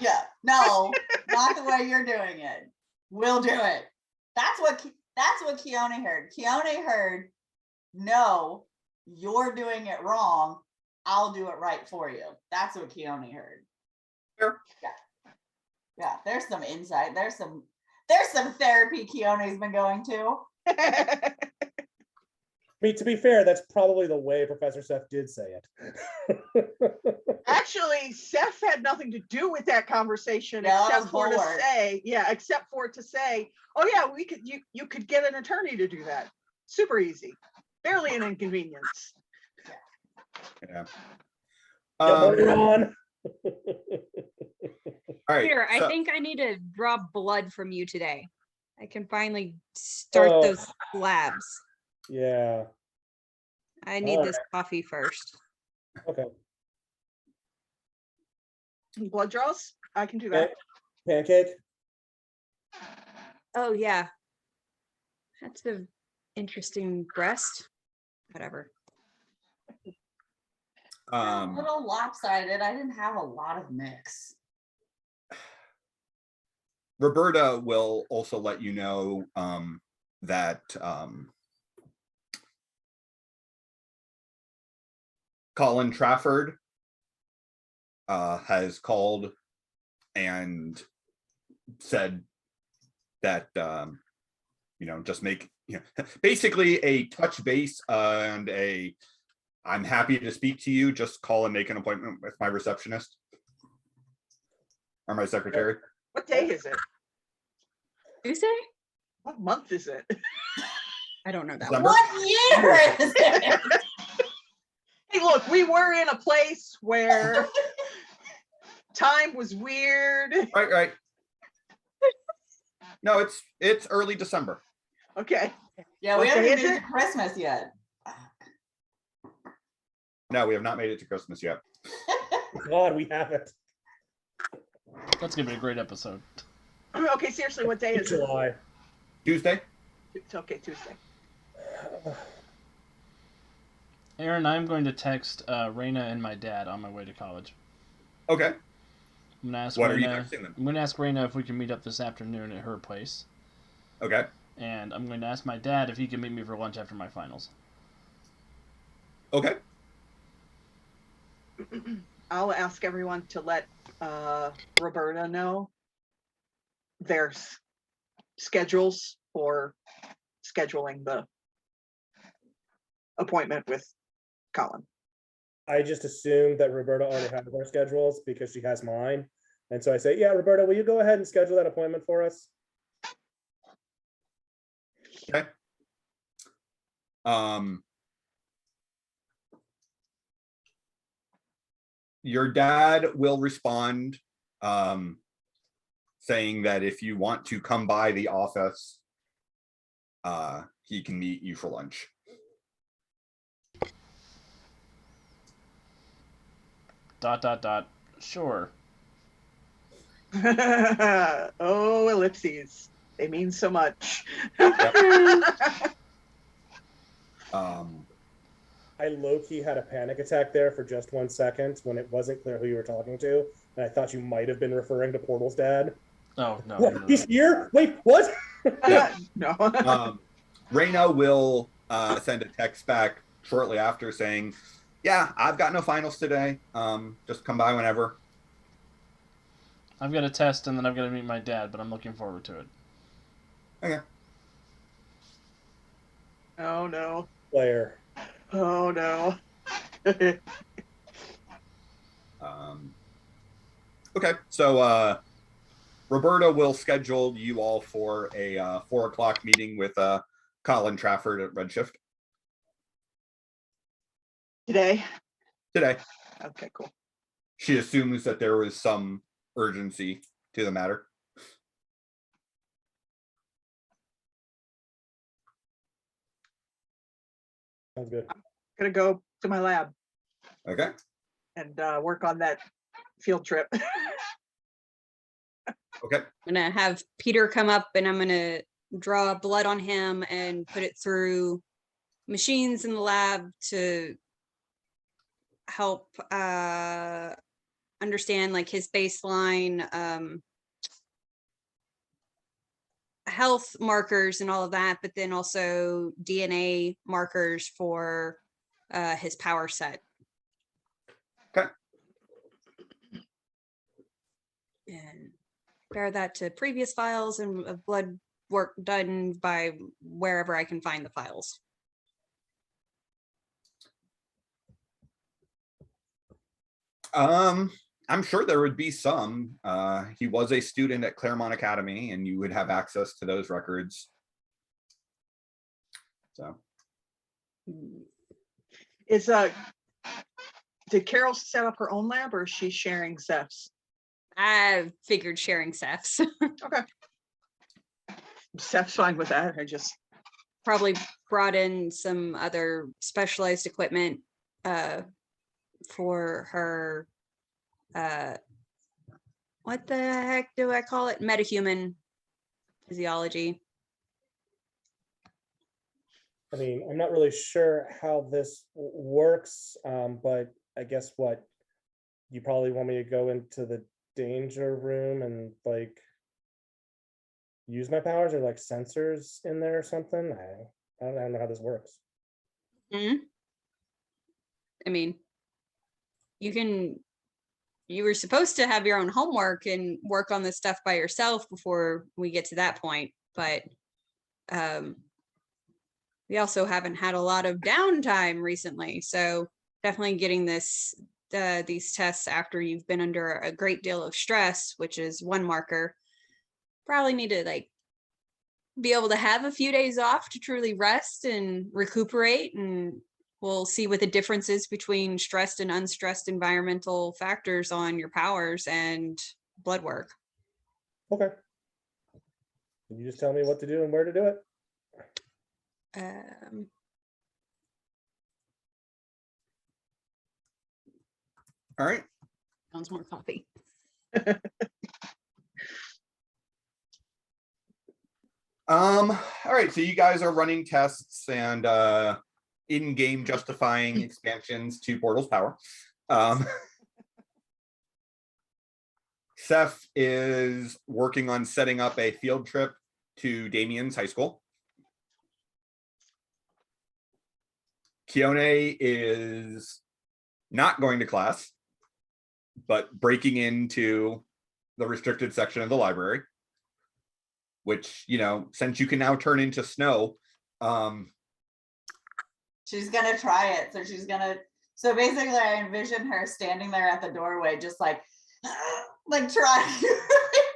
Yeah, no, not the way you're doing it. We'll do it. That's what Keone heard. Keone heard, no, you're doing it wrong. I'll do it right for you. That's what Keone heard. Sure. Yeah. There's some insight. There's some therapy Keone's been going to. I mean, to be fair, that's probably the way Professor Seth did say it. Actually, Seth had nothing to do with that conversation Yeah, that except was for Bulwark. to say, oh yeah, you could get an attorney to do that. Super easy. Barely an inconvenience. Yeah. Yeah, moving All on. right. Here, I so- think I need to draw blood from you today. I can finally start Oh. those labs. Yeah. I need All this coffee first. Okay. Blood draws? I can do that. Pancake. Oh yeah. That's an interesting breast. Whatever. A little lopsided. I didn't have a lot of mix. Roberta will also let you know that Colin Trafford has called and said that just make basically a touch base and I'm happy to speak to you. Just call and make an appointment with my receptionist or my secretary. What day is it? Tuesday? What month is it? I don't know that. December. What year is it? Hey, look, we were in a place where time was weird. Right. No, it's early December. Okay. Yeah, What we haven't day made is it it? to Christmas yet. No, we have not made it to Christmas yet. God, we haven't. That's gonna be a great episode. Okay, seriously, what day is it? July. Tuesday? It's okay, Tuesday. Aaron, I'm going to text Raina and my dad on my way to college. Okay. I'm gonna ask What are you Raina. texting them? I'm gonna ask Raina if we can meet up this afternoon at her place, Okay. and I'm going to ask my dad if he can meet me for lunch after my finals. Okay. I'll ask everyone to let Roberta know their schedules for scheduling the appointment with Colin. I just assumed that Roberta already had our schedules because she has mine. And so I say, yeah, Roberta, will you go ahead and schedule that appointment for us? Okay. Your dad will respond saying that if you want to come by the office, he can meet you for lunch. Sure. Oh, ellipses. They mean so much. I low-key had a panic attack there for just 1 second when it wasn't clear who you were talking to. And I thought you might have been referring to Portal's dad. Oh, no. What? He's here? Wait, what? No. Raina will send a text back shortly after saying, yeah, I've got no finals today. Just come by whenever. I've got a test and then I've got to meet my dad, but I'm looking forward to it. Okay. Oh, no. Claire. Oh, no. Okay, so Roberta will schedule you all for a 4 o'clock meeting with Colin Trafford at Redshift Today? today. Okay, cool. She assumes that there was some urgency to the matter. Sounds good. Gonna go to my lab Okay. and work on that field trip. Okay. I'm gonna have Peter come up and I'm gonna draw blood on him and put it through machines in the lab to help understand like his baseline health markers and all of that, but then also DNA markers for his power set. Okay. And compare that to previous files and of blood work done by wherever I can find the files. I'm sure there would be some. He was a student at Claremont Academy, and you would have access to those records. So, Is did Carol set up her own lab or is she sharing Zeph's? I figured sharing Seth's. Okay. Zeph's fine with that. I just Probably brought in some other specialized equipment for her what the heck do I call it? Metahuman physiology. I mean, I'm not really sure how this works, but I guess what you probably want me to go into the danger room and like use my powers, or like sensors in there or something. I don't know how this works. I mean, you were supposed to have your own homework and work on this stuff by yourself before we get to that point, but we also haven't had a lot of downtime recently, so definitely getting these tests after you've been under a great deal of stress, which is one marker. Probably need to like be able to have a few days off to truly rest and recuperate, and we'll see what the difference is between stressed and unstressed environmental factors on your powers and blood work. Okay. Can you just tell me what to do and where to do it? All right. Sounds more coffee. All right, so you guys are running tests and in-game justifying expansions to Portal's power. Seth is working on setting up a field trip to Damien's high school. Keone is not going to class, but breaking into the restricted section of the library, which, you know, since you can now turn into snow, she's gonna try it. So basically I envision her standing there at the doorway, just like trying really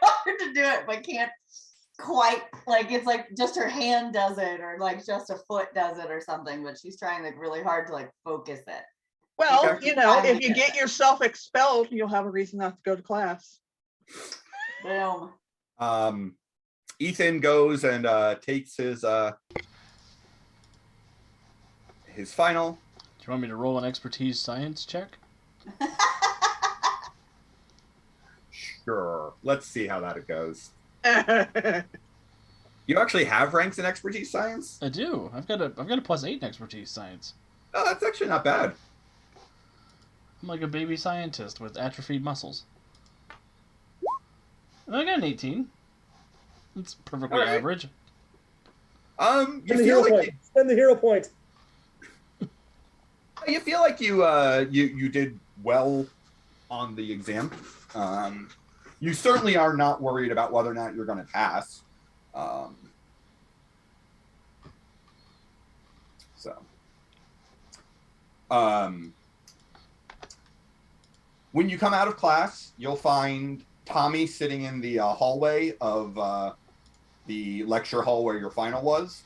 hard to do it, but can't quite, like, it's like just her hand does it, or like just a foot does it or something, but she's trying like really hard to like focus it. Well, Okay. you know, if you get yourself expelled, you'll have a reason not to go to class. Boom. Ethan goes and takes his final. Do you want me to roll an expertise science check? Sure. Let's see how that goes. You actually have ranks in expertise science? I do. I've got a +8 in expertise science. Oh, that's actually not bad. I'm like a baby scientist with atrophied muscles. And I got an 18. It's perfectly All right. average. You Spend the feel hero like point. Spend the hero point. you feel like you did well on the exam. You certainly are not worried about whether or not you're going to pass. When you come out of class, you'll find Tommy sitting in the hallway of the lecture hall where your final was.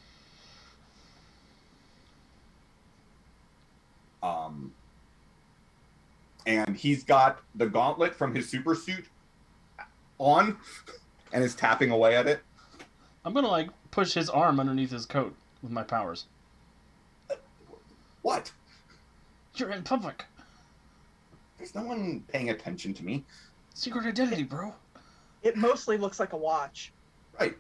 And he's got the gauntlet from his super suit on and is tapping away at it. I'm gonna like push his arm underneath his coat with my powers. What? You're in public. There's no one paying attention to me. Secret identity, bro. It mostly looks like a watch. Right.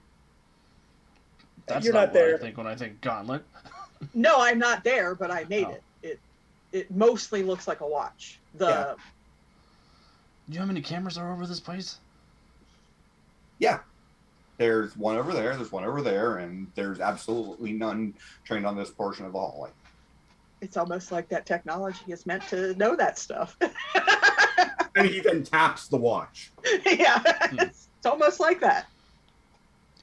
That's You're not not what there. I think when I think gauntlet. No, I'm not there, but I made Oh. it mostly looks like a watch. Yeah. Do you know how many cameras are over this place? Yeah. There's one over there, there's one over there, and there's absolutely none trained on this portion of the hallway. It's almost like that technology is meant to know that stuff. And he then taps the watch. Yeah, it's almost like that.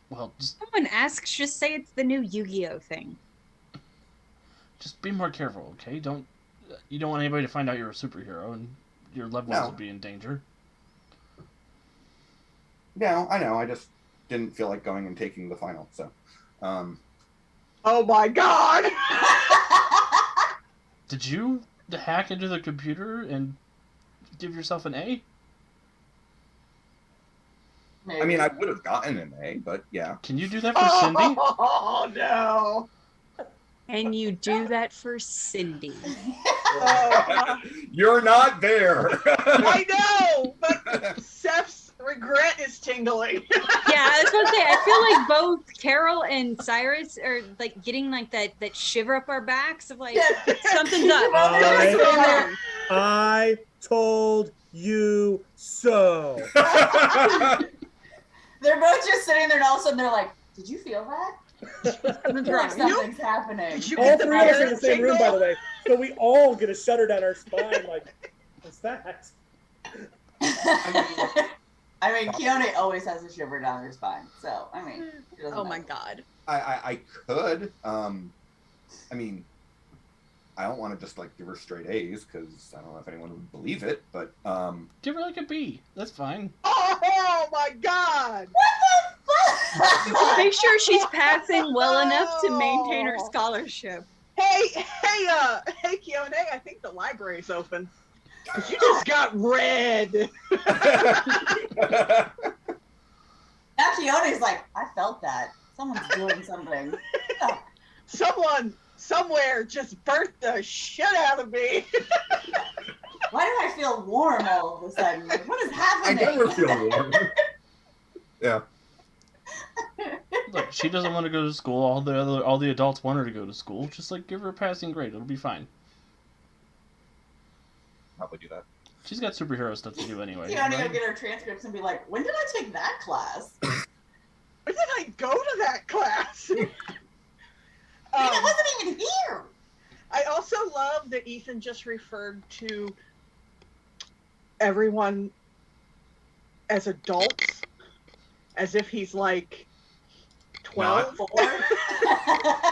Well, Someone asks, just say it's the new Yu-Gi-Oh thing. just be more careful, okay? You don't want anybody to find out you're a superhero and your loved ones No. will be in danger. No, I know. I just didn't feel like going and taking the final. So, Oh my God! Did you hack into the computer and give yourself an A? I mean, I would have gotten an A, but yeah. Can you do that for Cindy? Oh no! And you do that for Cindy. Oh, You're not there. I know, but Seth's Regret is tingling. Yeah, I was gonna say, I feel like both Carol and Cyrus are like getting like that shiver up our backs of like something's up. Well, Something's going on. I told you so. They're both just sitting there, and all of a sudden they're like, "Did you feel that? Something's I feel like wrong. something's happening." Did you All get the three of us are in the parent same room, by tingle? the way. So we all get a shudder down our spine. Like, what's that? I mean, Keone always has a shiver down her spine, so I mean, it doesn't Oh my matter. god. I could. I mean, I don't want to just like give her straight A's because I don't know if anyone would believe it, but Give her like a B. That's fine. Oh my god! Make sure she's passing well enough to maintain her scholarship. Hey, Keone, I think the library's open. You just got red. Now Keone's like, I felt that. Someone's doing something. Someone somewhere just burnt the shit out of me. Why do I feel warm all of a sudden? Like, what is I happening? never feel warm. Yeah. Look, she doesn't want to go to school. All the adults want her to go to school. Just like give her a passing grade. It'll be fine. Probably do that. She's got superhero stuff to do anyway. Keone right? go get her transcripts and be like, when did I take that class? When did I go to that class? I mean, I wasn't even here. I also love that Ethan just referred to everyone as adults, as if he's like 12.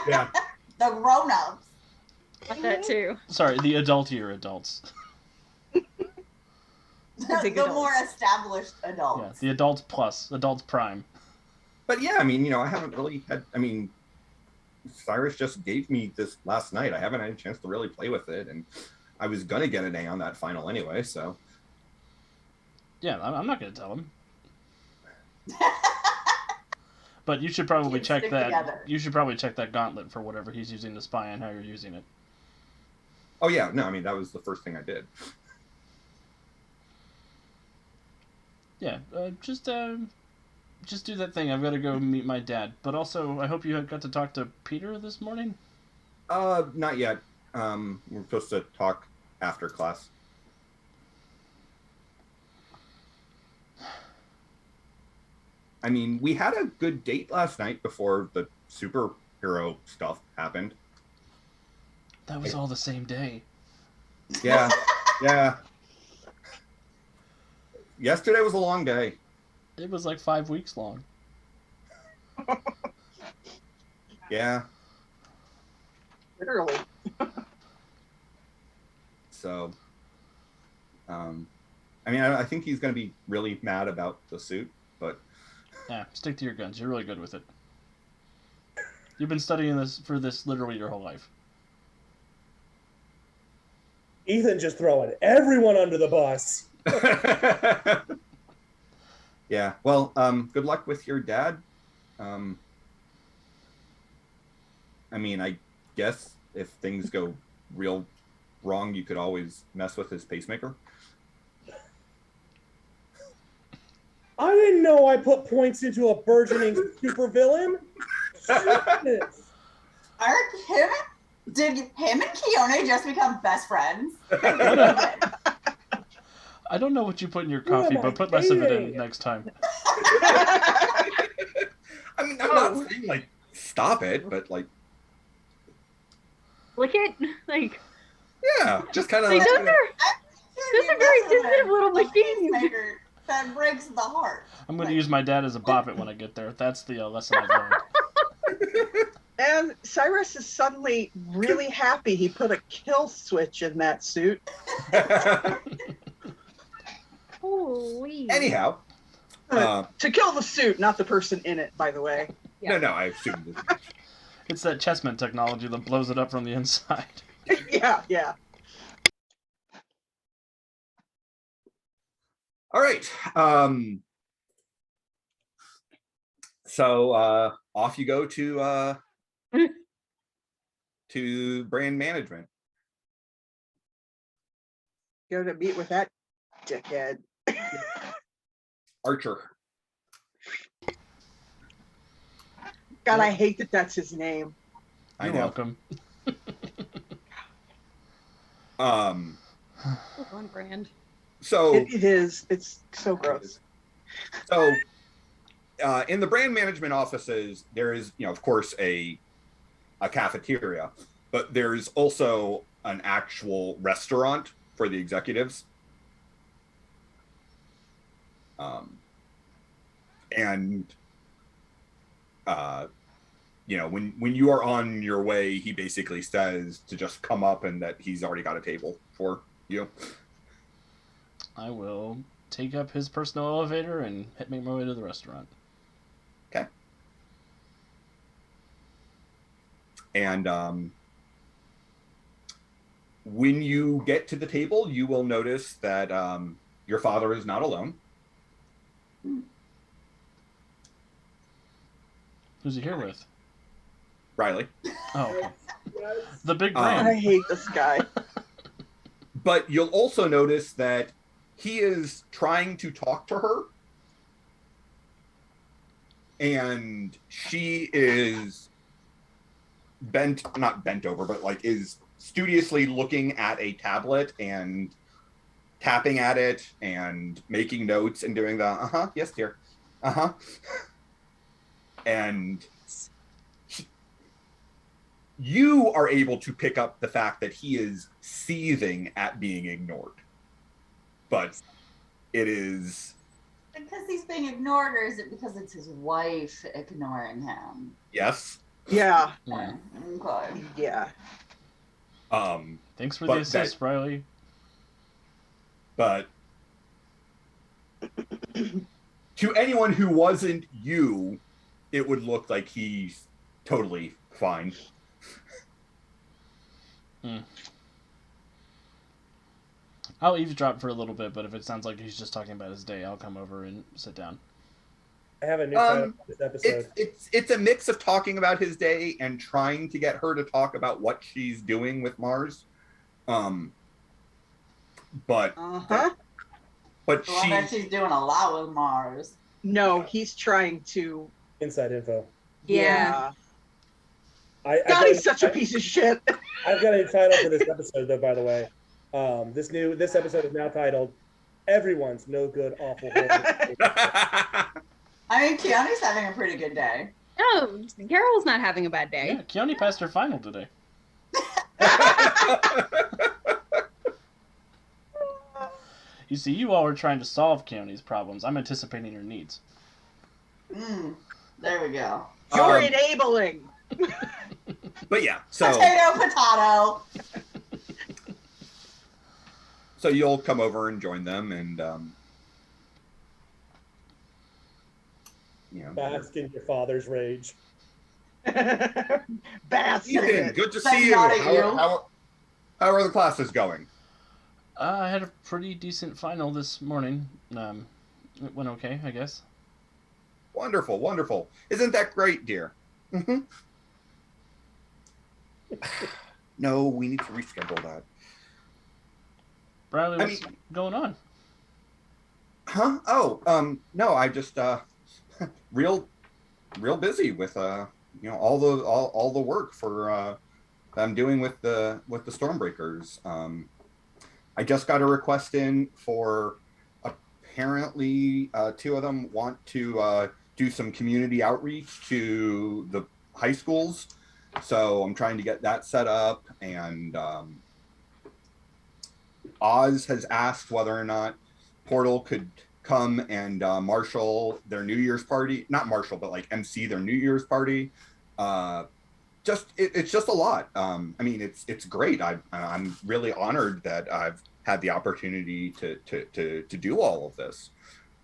Yeah. The grown-ups. That too. Sorry, the adultier adults. Big The adults. more established Yeah, adults. the adults plus, adults prime. But yeah, I mean, you know, I haven't really had. I mean, Cyrus just gave me this last night. I haven't had a chance to really play with it, and I was gonna get an A on that final anyway. So Yeah, I'm not gonna tell him. But you should probably Kids check stick that. together. You should probably check that gauntlet for whatever he's using to spy on how you're using it. oh yeah, no, I mean that was the first thing I did. Yeah, just do that thing. I've got to go meet my dad. But also, I hope you got to talk to Peter this morning. Not yet. We're supposed to talk after class. I mean, we had a good date last night before the superhero stuff happened. That was all the same day. Yeah, yeah. Yesterday was a long day. It was like 5 weeks long. Yeah. Literally. So, I mean, I think he's going to be really mad about the suit, but Yeah, stick to your guns. You're really good with it. You've been studying this for this literally your whole life. Ethan just throwing everyone under the bus. yeah. Well, good luck with your dad. I mean, I guess if things go real wrong, you could always mess with his pacemaker. I didn't know I put points into a burgeoning supervillain. Goodness. Did him and Keone just become best frimes? I don't know what you put in your Who am coffee, I but put less of it in dating? next time. I mean, I'm not saying like stop it, but like, Look at like yeah, just kind of like like, those are very sensitive little machines. Pacemaker that breaks the heart. I'm going to use my dad as a boppet when I get there. That's the lesson I've learned. And Cyrus is suddenly really happy he put a kill switch in that suit. Holy. anyhow. To kill the suit, not the person in it, by the way. No, I assumed it. It's that chessman technology that blows it up from the inside. Yeah. All right. So off you go to brand management. Go to meet with that dickhead. Archer. God, I hate that that's his name. You're I know. welcome. On brand. So It is. It's so gross. So in the brand management offices, there is, of course, a cafeteria, but there's also an actual restaurant for the executives. And when you are on your way, he basically says to just come up and that he's already got a table for you. I will take up his personal elevator and make my way to the restaurant. Okay. And when you get to the table, you will notice that your father is not alone. Who's he here with? Riley. Oh, okay. Yes. The big I brain. hate this guy. But you'll also notice that he is trying to talk to her. And she is not bent over, but like is studiously looking at a tablet and tapping at it and making notes and doing the, yes, dear. And you are able to pick up the fact that he is seething at being ignored. But it is... Because he's being ignored, or is it because it's his wife ignoring him? Yes. Yeah. Yeah. Okay. Yeah. Thanks for the assist, Riley. But to anyone who wasn't you, it would look like he's totally fine. I'll eavesdrop for a little bit, but if it sounds like he's just talking about his day, I'll come over and sit down. I have a new title for this episode. It's a mix of talking about his day and trying to get her to talk about what she's doing with Mars. But she's doing a lot with Mars. No, he's trying to... Inside info. Yeah. God, he's such a piece of shit. I've got a title for this episode, though, by the way. This episode is now titled "Everyone's No Good, Awful, Horrible." I mean, Keanu's having a pretty good day. Oh, Carol's not having a bad day. Yeah, Keanu passed her final today. You see, you all are trying to solve Keanu's problems. I'm anticipating your needs. There we go. You're enabling. But yeah, so... Potato. So you'll come over and join them and, bask in your father's rage. Bask. Ethan, good to see you. How are the classes going? I had a pretty decent final this morning. It went okay, I guess. Wonderful, wonderful. Isn't that great, dear? Mm-hmm. No, we need to reschedule that. Riley, what's going on? Huh? Oh, no, I just real busy with all the work for that I'm doing with the Stormbreakers. I just got a request in for apparently 2 of them want to do some community outreach to the high schools. So I'm trying to get that set up, and Oz has asked whether or not Portal could come and marshal their New Year's party. Not marshal, but like MC their New Year's party. It's just a lot. I mean, it's great. I'm really honored that I've had the opportunity to do all of this.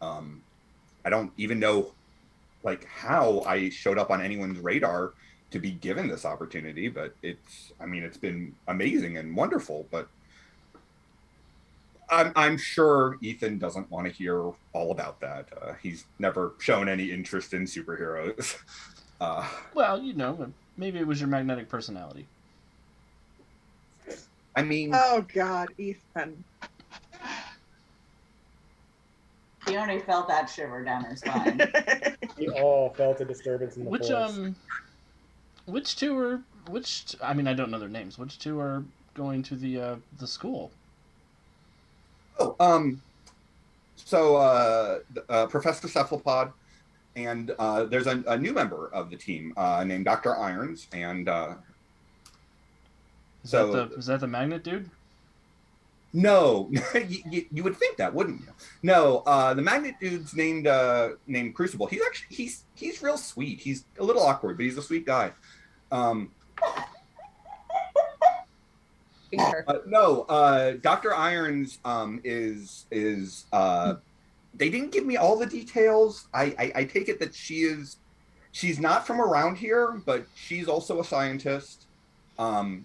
I don't even know like how I showed up on anyone's radar to be given this opportunity, but it's been amazing and wonderful. But I'm sure Ethan doesn't want to hear all about that. He's never shown any interest in superheroes. Well, maybe it was your magnetic personality. I mean... Oh, God, Ethan. Keone felt that shiver down her spine. We all felt a disturbance in the Which force. which two are I mean, I don't know their names. Which two are going to the school? Oh, Professor Cephalopod, and there's a new member of the team named Dr. Irons, and Is that the magnet dude? no, you would think that, wouldn't you? No, the magnet dude's named Crucible. He's real sweet. He's a little awkward, but he's a sweet guy. No, Dr. Irons is they didn't give me all the details. I take it that she's not from around here, but she's also a scientist.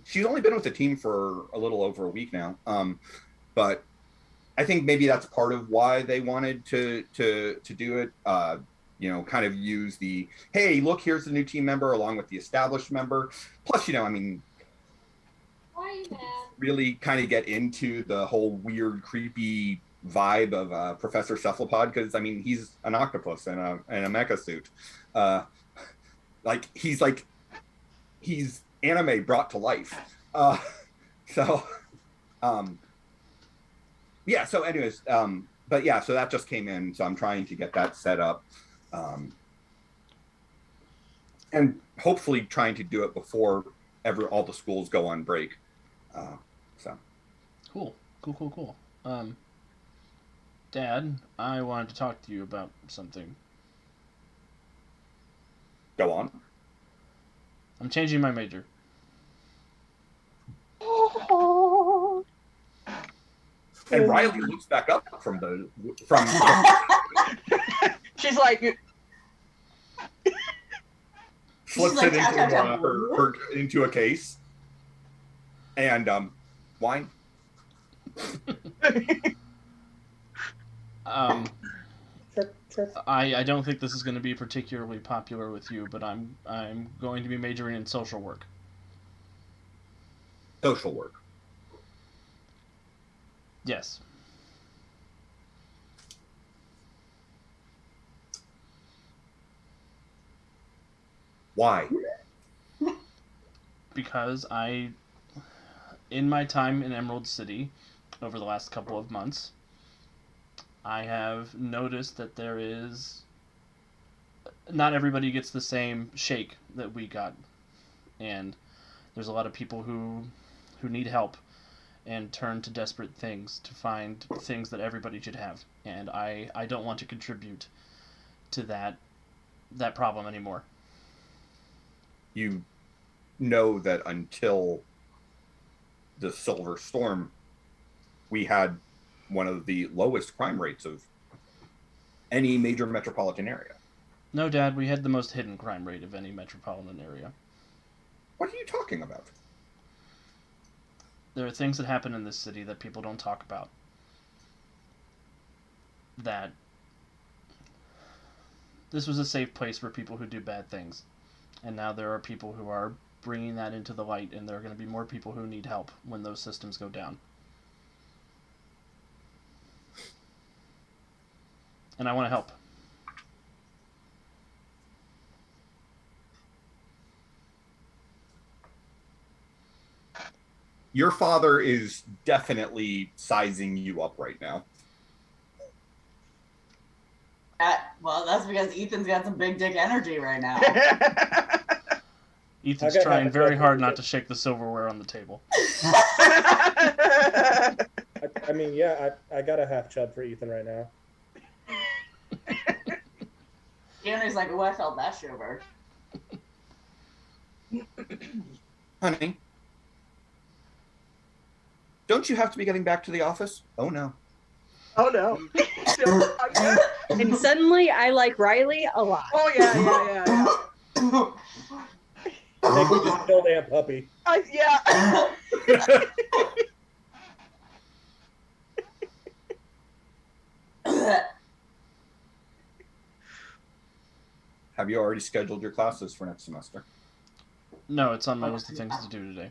She's only been with the team for a little over a week now. But I think maybe that's part of why they wanted to do it. Kind of use the, hey, look, here's the new team member along with the established member. Plus, I mean, really kind of get into the whole weird, creepy vibe of Professor Cephalopod, because I mean, he's an octopus in a mecha suit. He's anime brought to life. So anyways, but yeah, so that just came in, so I'm trying to get that set up, and hopefully trying to do it before all the schools go on break. So cool. Dad, I wanted to talk to you about something. Go on. I'm changing my major. And Riley looks back up from. She's like, flips it into into a case, and wine. I don't think this is going to be particularly popular with you, but I'm going to be majoring in social work. Social work. Yes. Why? Because in my time in Emerald City, over the last couple of months, I have noticed that not everybody gets the same shake that we got, and there's a lot of people who need help and turn to desperate things to find things that everybody should have, and I don't want to contribute to that problem anymore. You know that until the Silver Storm, we had one of the lowest crime rates of any major metropolitan area. No, Dad, we had the most hidden crime rate of any metropolitan area. What are you talking about? There are things that happen in this city that people don't talk about. That this was a safe place for people who do bad things. And now there are people who are bringing that into the light, and there are going to be more people who need help when those systems go down. And I want to help. Your father is definitely sizing you up right now. Well, that's because Ethan's got some big dick energy right now. Ethan's trying very hard not to shake the silverware on the table. I mean, yeah, I got a half chub for Ethan right now. Keone's like, oh, I felt that shiver. Honey, don't you have to be getting back to the office? Oh, no. oh no. And suddenly I like Riley a lot. Oh yeah. I think we just killed Aunt Puppy. Yeah. Have you already scheduled your classes for next semester? No, it's on my list of things to do today.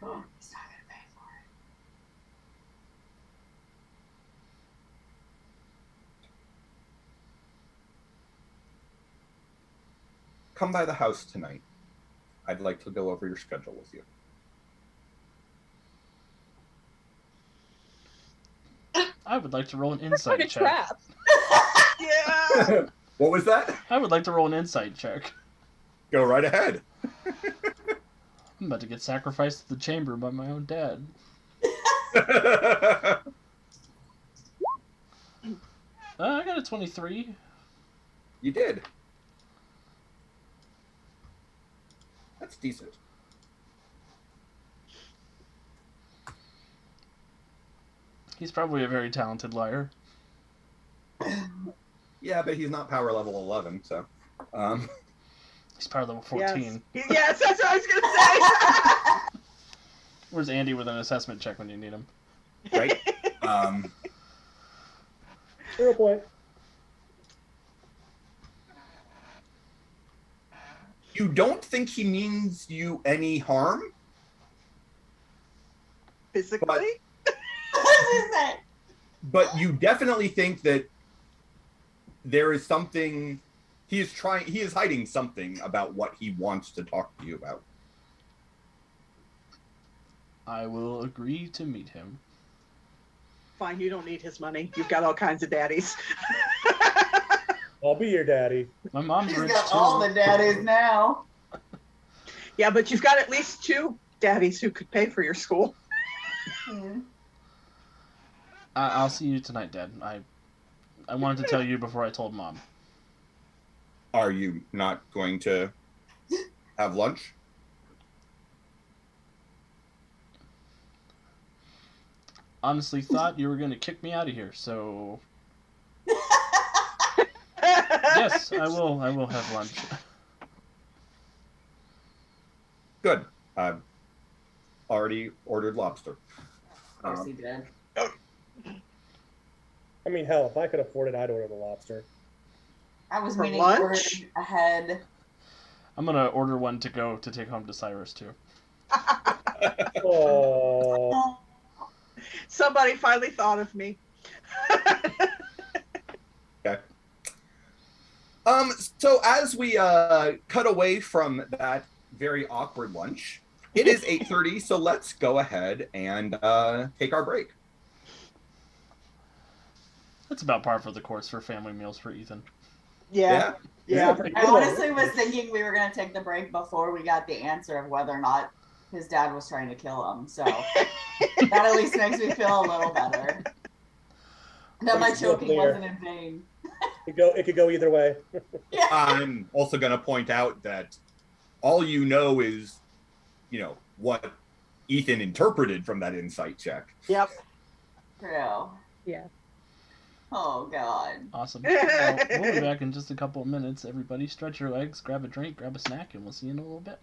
He's not gonna pay for come by the house tonight. I'd like to go over your schedule with you. I would like to roll an What insight a check. trap. Yeah. What was that? I would like to roll an insight check. Go right ahead. I'm about to get sacrificed to the chamber by my own dad. I got a 23. You did. That's decent. He's probably a very talented liar. Yeah, but he's not power level 11, so. He's power level 14. Yes, that's what I was gonna say. Where's Andy with an assessment check when you need him? Right? 0 point. You don't think he means you any harm, Physically? but you definitely think that there is something he is hiding something about what he wants to talk to you about. I will agree to meet him. Fine, you don't need his money. You've got all kinds of daddies. I'll be your daddy. My mom's He's rich got too. all the daddies now. Yeah, but you've got at least 2 daddies who could pay for your school. I'll see you tonight, Dad. I wanted to tell you before I told Mom. Are you not going to have lunch? Honestly thought you were going to kick me out of here, so yes, I will have lunch. Good. I've already ordered lobster. Of course he did. I mean, hell, if I could afford it, I'd order the lobster. I was For meaning lunch? ordering ahead. I'm going to order one to go to take home to Cyrus, too. Oh, Somebody finally thought of me. Okay. So as we cut away from that very awkward lunch, it is 8:30, so let's go ahead and take our break. That's about par for the course for family meals for Ethan. Yeah. Yeah. I honestly was thinking we were going to take the break before we got the answer of whether or not his dad was trying to kill him. So that at least makes me feel a little better. That my choking wasn't in vain. it could go either way. Yeah. I'm also going to point out that all you know is, what Ethan interpreted from that insight check. Yep. True. Yeah. Oh, God. Awesome. Well, we'll be back in just a couple of minutes. Everybody stretch your legs, grab a drink, grab a snack, and we'll see you in a little bit.